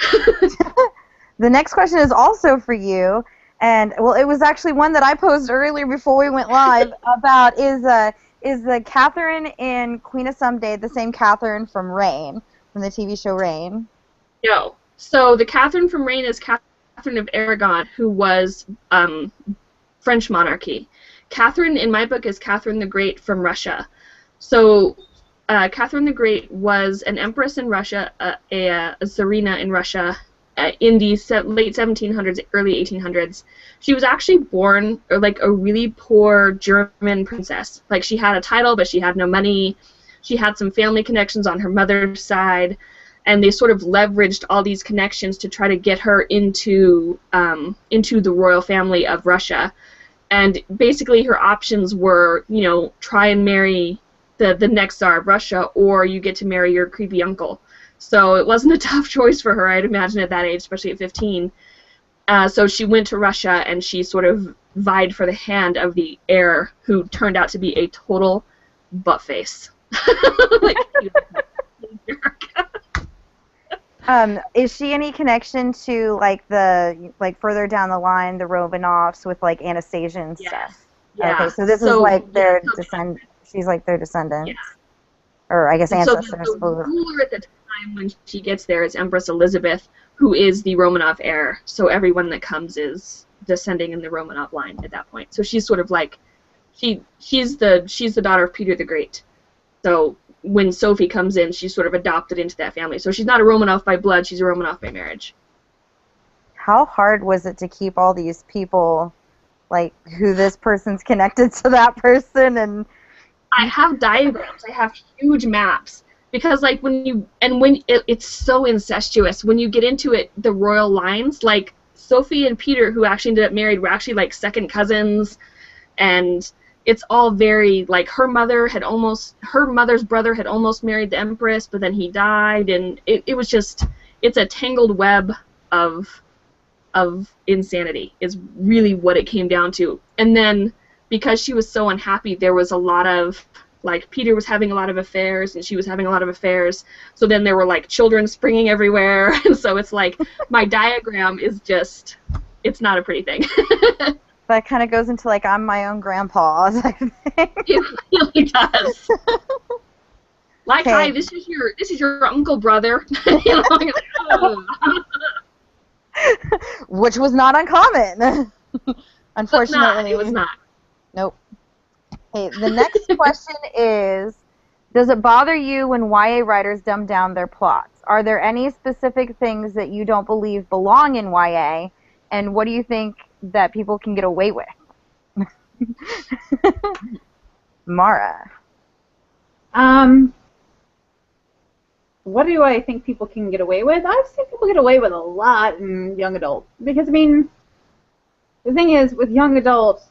The next question is also for you, and well, it was actually one that I posed earlier before we went live about is the Catherine in Queen of Someday the same Catherine from Reign, from the TV show Reign? No. So the Catherine from Reign is Catherine of Aragon, who was French monarchy. Catherine in my book is Catherine the Great from Russia. So Catherine the Great was an empress in Russia, a Tsarina in Russia, in the late 1700s, early 1800s. She was actually born like a really poor German princess. Like, she had a title, but she had no money. She had some family connections on her mother's side, and they sort of leveraged all these connections to try to get her into the royal family of Russia. And basically her options were, you know, try and marry the next Tsar of Russia, or you get to marry your creepy uncle. So it wasn't a tough choice for her, I'd imagine, at that age, especially at 15. So she went to Russia, and she sort of vied for the hand of the heir, who turned out to be a total buttface. Like, is she any connection to like the further down the line the Romanovs with like Anastasia and stuff? Yeah. Okay, so this is like their descendant. She's like their descendant. Yeah. Or I guess ancestor. So the ruler at the time when she gets there is Empress Elizabeth, who is the Romanov heir. So everyone that comes is descending in the Romanov line at that point. So she's sort of like she's the daughter of Peter the Great. So when Sophie comes in, she's sort of adopted into that family. So she's not a Romanov by blood, she's a Romanov by marriage. How hard was it to keep all these people, like, who this person's connected to that person? And I have diagrams, I have huge maps, because like it's so incestuous. When you get into it, the royal lines, like Sophie and Peter, who actually ended up married, were actually like second cousins, and it's all very, like, her mother's brother had almost married the Empress, but then he died, and it was just, it's a tangled web of insanity is really what it came down to. And then, because she was so unhappy, there was a lot of, like, Peter was having a lot of affairs, and she was having a lot of affairs, so then there were, like, children springing everywhere, and so it's like, my diagram is just, it's not a pretty thing. that kind of goes into like I'm my own grandpa type thing. It really does. Like, hi, this is your uncle, brother. You know, like, oh. Which was not uncommon. Unfortunately, it was not. Nope. Okay, the next question is, does it bother you when YA writers dumb down their plots? Are there any specific things that you don't believe belong in YA, and what do you think that people can get away with? Mara. What do I think people can get away with? I've seen people get away with a lot in young adult. Because, I mean, the thing is, with young adults,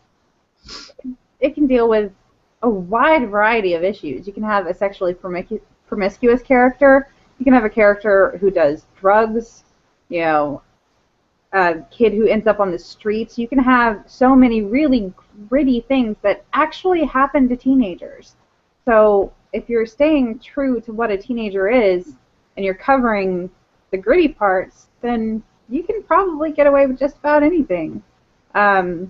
it can deal with a wide variety of issues. You can have a sexually promiscuous character. You can have a character who does drugs, you know, a kid who ends up on the streets. You can have so many really gritty things that actually happen to teenagers. So if you're staying true to what a teenager is and you're covering the gritty parts, then you can probably get away with just about anything. As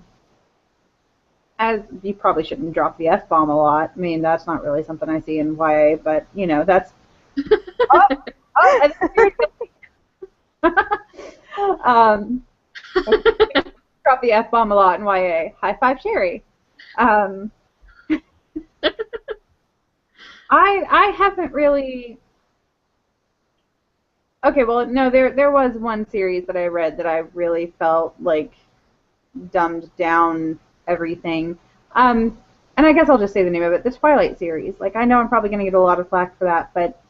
you probably shouldn't drop the F-bomb a lot. I mean, that's not really something I see in YA, but, you know, that's... Drop the F-bomb a lot in YA. High five, Sherry. I haven't really... Okay, well, no, there was one series that I read that I really felt like dumbed down everything. And I guess I'll just say the name of it, the Twilight series. Like, I know I'm probably going to get a lot of flack for that, but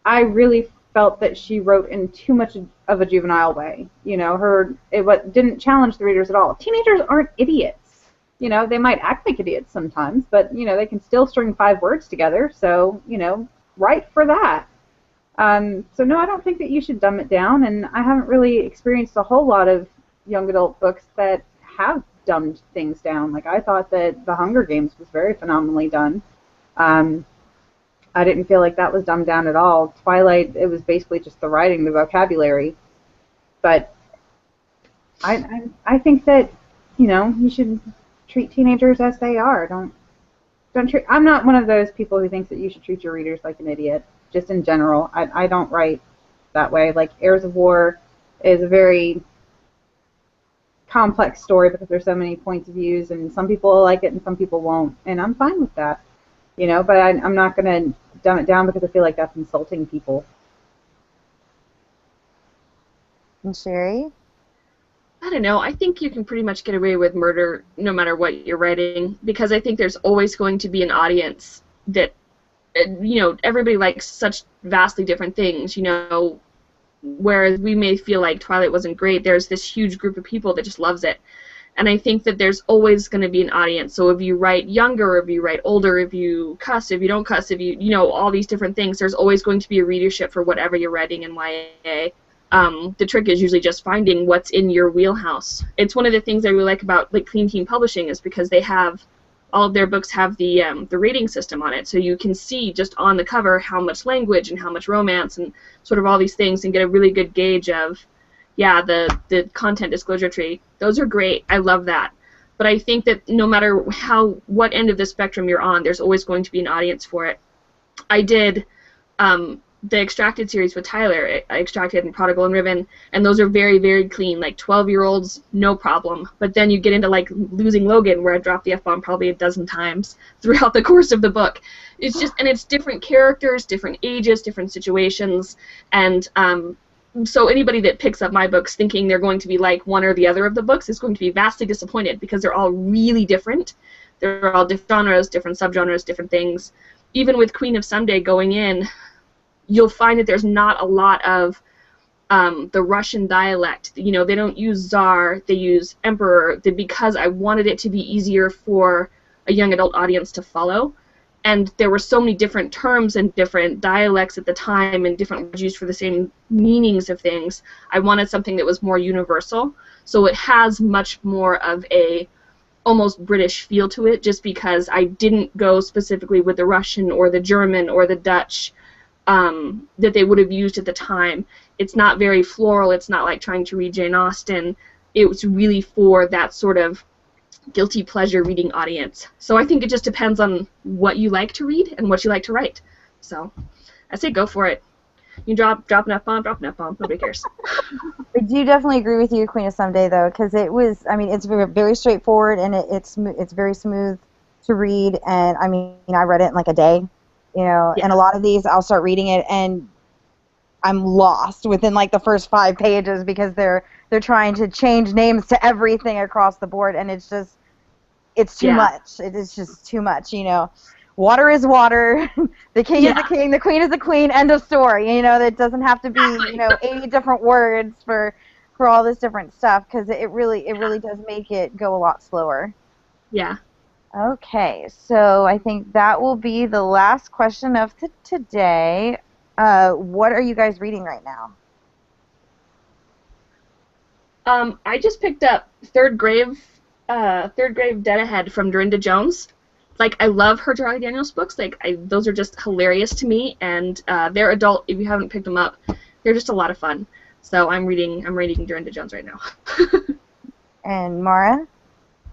I really felt that she wrote in too much of a juvenile way. You know, it didn't challenge the readers at all. Teenagers aren't idiots. You know, they might act like idiots sometimes, but, you know, they can still string 5 words together, so, you know, write for that. So, no, I don't think that you should dumb it down, and I haven't really experienced a whole lot of young adult books that have dumbed things down. Like, I thought that The Hunger Games was very phenomenally done. I didn't feel like that was dumbed down at all. Twilight, it was basically just the writing, the vocabulary. But I think that, you know, you should treat teenagers as they are. Don't treat. I'm not one of those people who thinks that you should treat your readers like an idiot. Just in general, I don't write that way. Like, Heirs of War is a very complex story because there's so many points of views, and some people will like it and some people won't, and I'm fine with that. But I'm not going to dumb it down because I feel like that's insulting people. And Sherry? I don't know. I think you can pretty much get away with murder no matter what you're writing, because I think there's always going to be an audience that, everybody likes such vastly different things, whereas we may feel like Twilight wasn't great, there's this huge group of people that just loves it. And I think that there's always going to be an audience. So if you write younger, if you write older, if you cuss, if you don't cuss, if you, all these different things, there's always going to be a readership for whatever you're writing in YA. The trick is usually just finding what's in your wheelhouse. It's one of the things I really like about Clean Team Publishing is because they have, all of their books have the rating system on it, so you can see just on the cover how much language and how much romance and sort of all these things, and get a really good gauge of, the content disclosure tree. Those are great. I love that. But I think that no matter what end of the spectrum you're on, there's always going to be an audience for it. I did the Extracted series with Tyler, Extracted and Prodigal and Riven, and those are very, very clean, 12-year-olds, no problem. But then you get into Losing Logan, where I dropped the F-bomb probably a dozen times throughout the course of the book. It's just, and it's different characters, different ages, different situations, and so anybody that picks up my books thinking they're going to be like one or the other of the books is going to be vastly disappointed, because they're all really different. They're all different genres, different subgenres, different things. Even with Queen of Someday going in, you'll find that there's not a lot of the Russian dialect. They don't use Tsar, they use Emperor, because I wanted it to be easier for a young adult audience to follow. And there were so many different terms and different dialects at the time and different words used for the same meanings of things. I wanted something that was more universal. So it has much more of a almost British feel to it, just because I didn't go specifically with the Russian or the German or the Dutch that they would have used at the time. It's not very floral. It's not like trying to read Jane Austen. It was really for that sort of guilty pleasure reading audience. So I think it just depends on what you like to read and what you like to write. So I say go for it. You drop an F-bomb, nobody cares. I do definitely agree with you, Queen of Someday, though, because it's very, very straightforward, and it's very smooth to read, and I read it in a day. Yeah. And a lot of these, I'll start reading it, and I'm lost within the first 5 pages, because they're trying to change names to everything across the board, and it's too much. It is just too much, Water is water. The king is the king. The queen is the queen. End of story. That doesn't have to be 80 different words for all this different stuff, because it really does make it go a lot slower. Yeah. Okay, so I think that will be the last question of today. What are you guys reading right now? I just picked up Third Grave Dead Ahead from Dorinda Jones. I love her Charlie Daniels books. Those are just hilarious to me, and they're adult. If you haven't picked them up, they're just a lot of fun. So I'm reading Dorinda Jones right now. And Mara?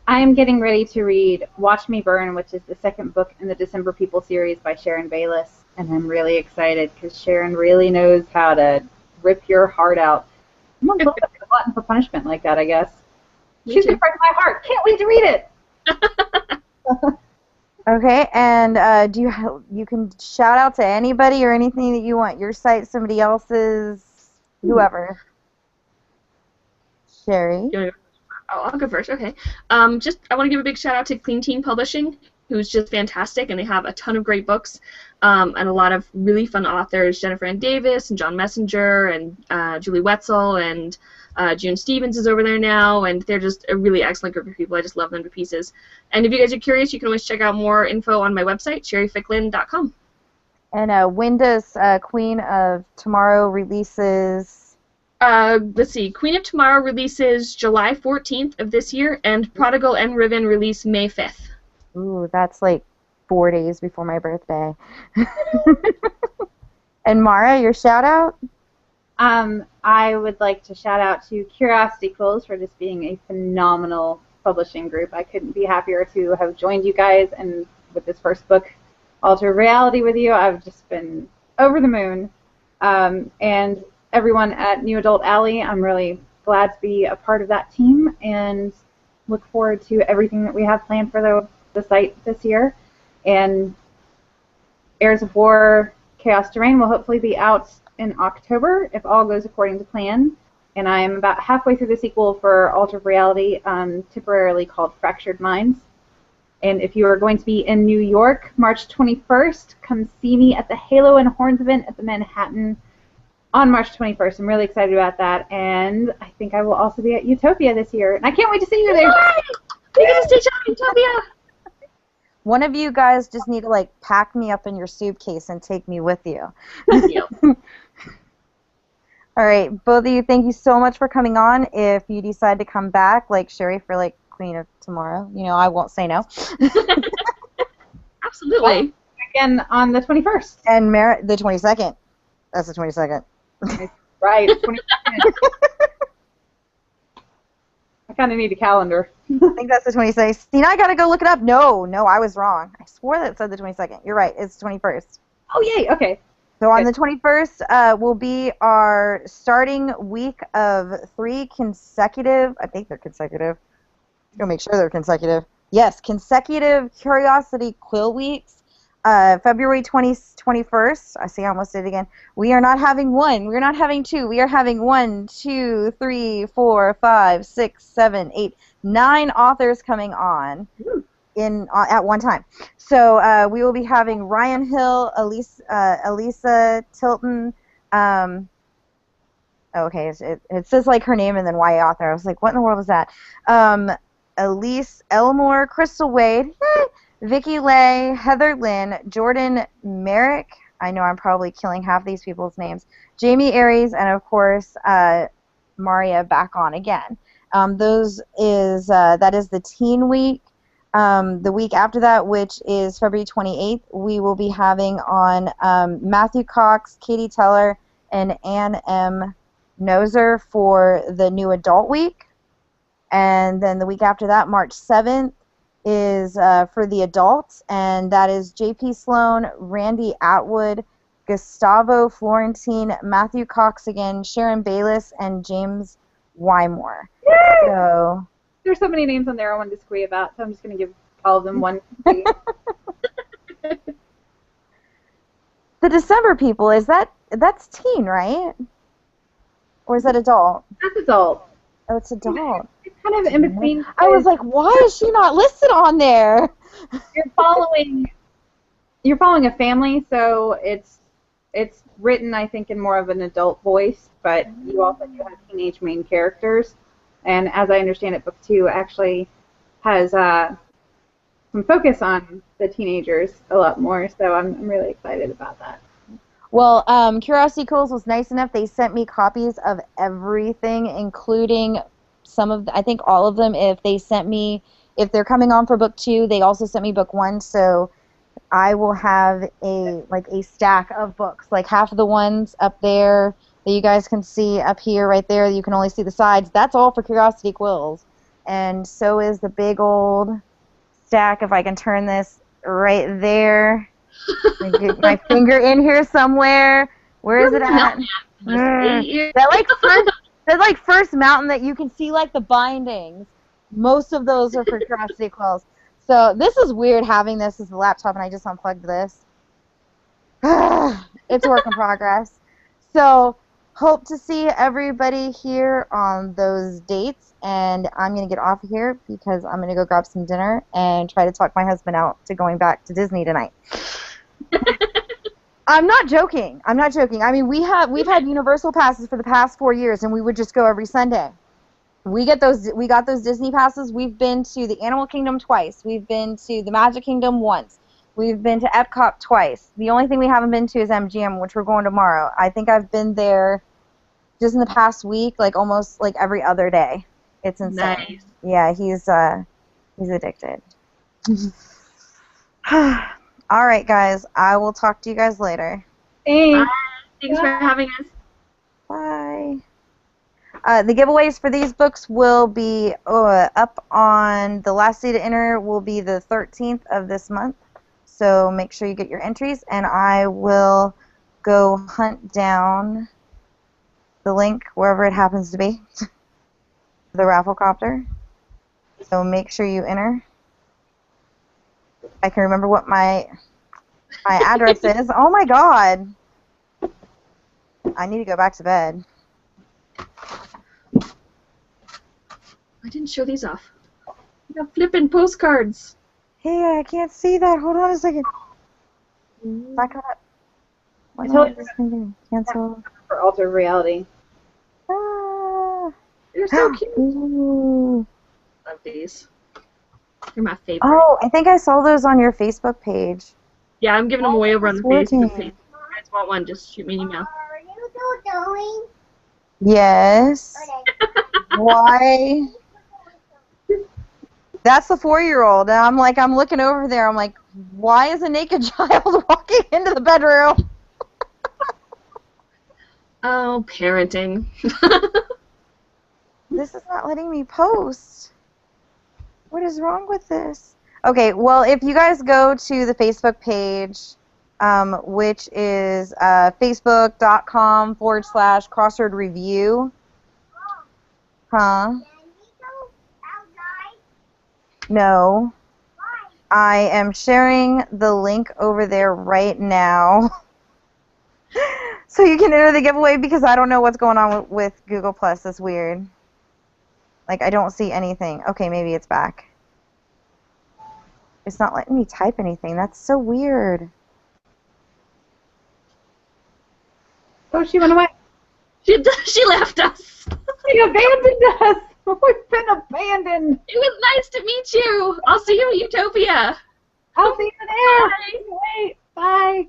I am getting ready to read Watch Me Burn, which is the second book in the December People series by Sharon Bayless, and I'm really excited because Sharon really knows how to rip your heart out. I'm a little bit of a glutton for punishment like that, I guess. She's the part of my heart. Can't wait to read it. Okay, and you can shout out to anybody or anything that you want. Your site, somebody else's, whoever. Sherry? I'll go first. Okay. I want to give a big shout out to Clean Team Publishing, who's just fantastic, and they have a ton of great books and a lot of really fun authors. Jennifer Ann Davis and John Messenger and Julie Wetzel and June Stevens is over there now, and they're just a really excellent group of people. I just love them to pieces. And if you guys are curious, you can always check out more info on my website, sherryficklin.com. And when does Queen of Tomorrow releases? Let's see. Queen of Tomorrow releases July 14th of this year, and Prodigal and Riven release May 5th. Ooh, that's 4 days before my birthday. And Mara, your shout out? I would like to shout out to Curiosity Quills for just being a phenomenal publishing group. I couldn't be happier to have joined you guys, and with this first book, Alter Reality, with you, I've just been over the moon. And everyone at New Adult Alley, I'm really glad to be a part of that team and look forward to everything that we have planned for the site this year. And Heirs of War, Chaos Terrain will hopefully be out in October if all goes according to plan. And I'm about halfway through the sequel for Alter of Reality, temporarily called Fractured Minds. And if you are going to be in New York, March 21st, come see me at the Halo and Horns event at the Manhattan on March 21st. I'm really excited about that. And I think I will also be at Utopia this year. And I can't wait to see you there. We get to stitch out Utopia! One of you guys just need to, like, pack me up in your suitcase and take me with you. All right, both of you, thank you so much for coming on. If you decide to come back, like Sherry, for, like, Queen of Tomorrow, you know, I won't say no. Absolutely. Again on the 21st. And the 22nd. That's the 22nd. Right, 22nd. I kind of need a calendar. I think that's the 26th. See, now I got to go look it up. No, I was wrong. I swore that it said the 22nd. You're right. It's the 21st. Oh, yay. Okay. So on the 21st will be our starting week of 3 consecutive, I think they're consecutive. I'm going to make sure they're consecutive. Yes, consecutive Curiosity Quill Weeks. February 21st, I see I almost did it again. We are not having 1. We're not having 2. We are having 1, 2, 3, 4, 5, 6, 7, 8, 9 authors coming on at one time. So we will be having Ryan Hill, Elisa Tilton. Okay, it says like her name and then YA author. I was like, what in the world is that? Elise Elmore, Crystal Wade, Vicky Lay, Heather Lynn, Jordan Merrick. I know I'm probably killing half these people's names. Jamie Aries, and of course Maria back on again. That is the Teen Week. The week after that, which is February 28th, we will be having on Matthew Cox, Katie Teller, and Ann M. Noser for the New Adult Week. And then the week after that, March 7th, is for the adults, and that is J.P. Sloan, Randy Atwood, Gustavo Florentine, Matthew Cox again, Sharon Bayless, and James Wymore. So there's so many names on there I want to disagree about, so I'm just going to give all of them one. The December people, that's teen, right? Or is that adult? That's adult. Oh, it's adult. It's kind of in between. I was like, why is she not listed on there? You're following a family, so it's written, I think, in more of an adult voice, but you also do have teenage main characters. And as I understand it, book 2 actually has some focus on the teenagers a lot more, so I'm really excited about that. Well, Curiosity Quills was nice enough. They sent me copies of everything, including some of, I think all of them. If they're coming on for book 2, they also sent me book 1. So I will have a stack of books, like half of the ones up there that you guys can see up here, right there. You can only see the sides. That's all for Curiosity Quills, and so is the big old stack. If I can turn this right there. Get my finger in here somewhere. Where is it at? That first mountain that you can see like the bindings. Most of those are for Curiosity Quills. So this is weird having this as the laptop and I just unplugged this. It's a work in progress. So hope to see everybody here on those dates, and I'm going to get off of here because I'm going to go grab some dinner and try to talk my husband out to going back to Disney tonight. I'm not joking. I mean, we've had Universal passes for the past 4 years, and we would just go every Sunday. We got those Disney passes. We've been to the Animal Kingdom twice. We've been to the Magic Kingdom once. We've been to Epcot twice. The only thing we haven't been to is MGM, which we're going tomorrow. I think I've been there just in the past week, like almost like every other day. It's insane. Nice. Yeah, he's addicted. All right, guys. I will talk to you guys later. Thanks. Thanks for having us. Bye. The giveaways for these books will be up on the last day to enter will be the 13th of this month. So make sure you get your entries, and I will go hunt down the link wherever it happens to be. The Rafflecopter. So make sure you enter. I can remember what my My address is. Oh my god. I need to go back to bed. I didn't show these off. I got flippin' postcards. Hey, I can't see that. Hold on a second. Back up. What totally is this thing doing? Cancel. For altered reality. Ah. They're so cute. Ooh. Love these. They're my favorite. Oh, I think I saw those on your Facebook page. Yeah, I'm giving them away over on the Facebook page. Working. If you guys want one, just shoot me an email. Are you still doing? Yes. Okay. Why? That's the 4-year-old. And I'm looking over there. I'm like, why is a naked child walking into the bedroom? Oh, parenting. This is not letting me post. What is wrong with this? Okay, well, if you guys go to the Facebook page, which is facebook.com/crossword review. Huh? Can we go outside? No. Why? I am sharing the link over there right now. So you can enter the giveaway because I don't know what's going on with Google Plus. It's weird. Like, I don't see anything. Okay, maybe it's back. It's not letting me type anything. That's so weird. Oh, she went away. She left us. She abandoned us. We've been abandoned. It was nice to meet you. I'll see you at Utopia. I'll see you there. Bye. Wait, bye.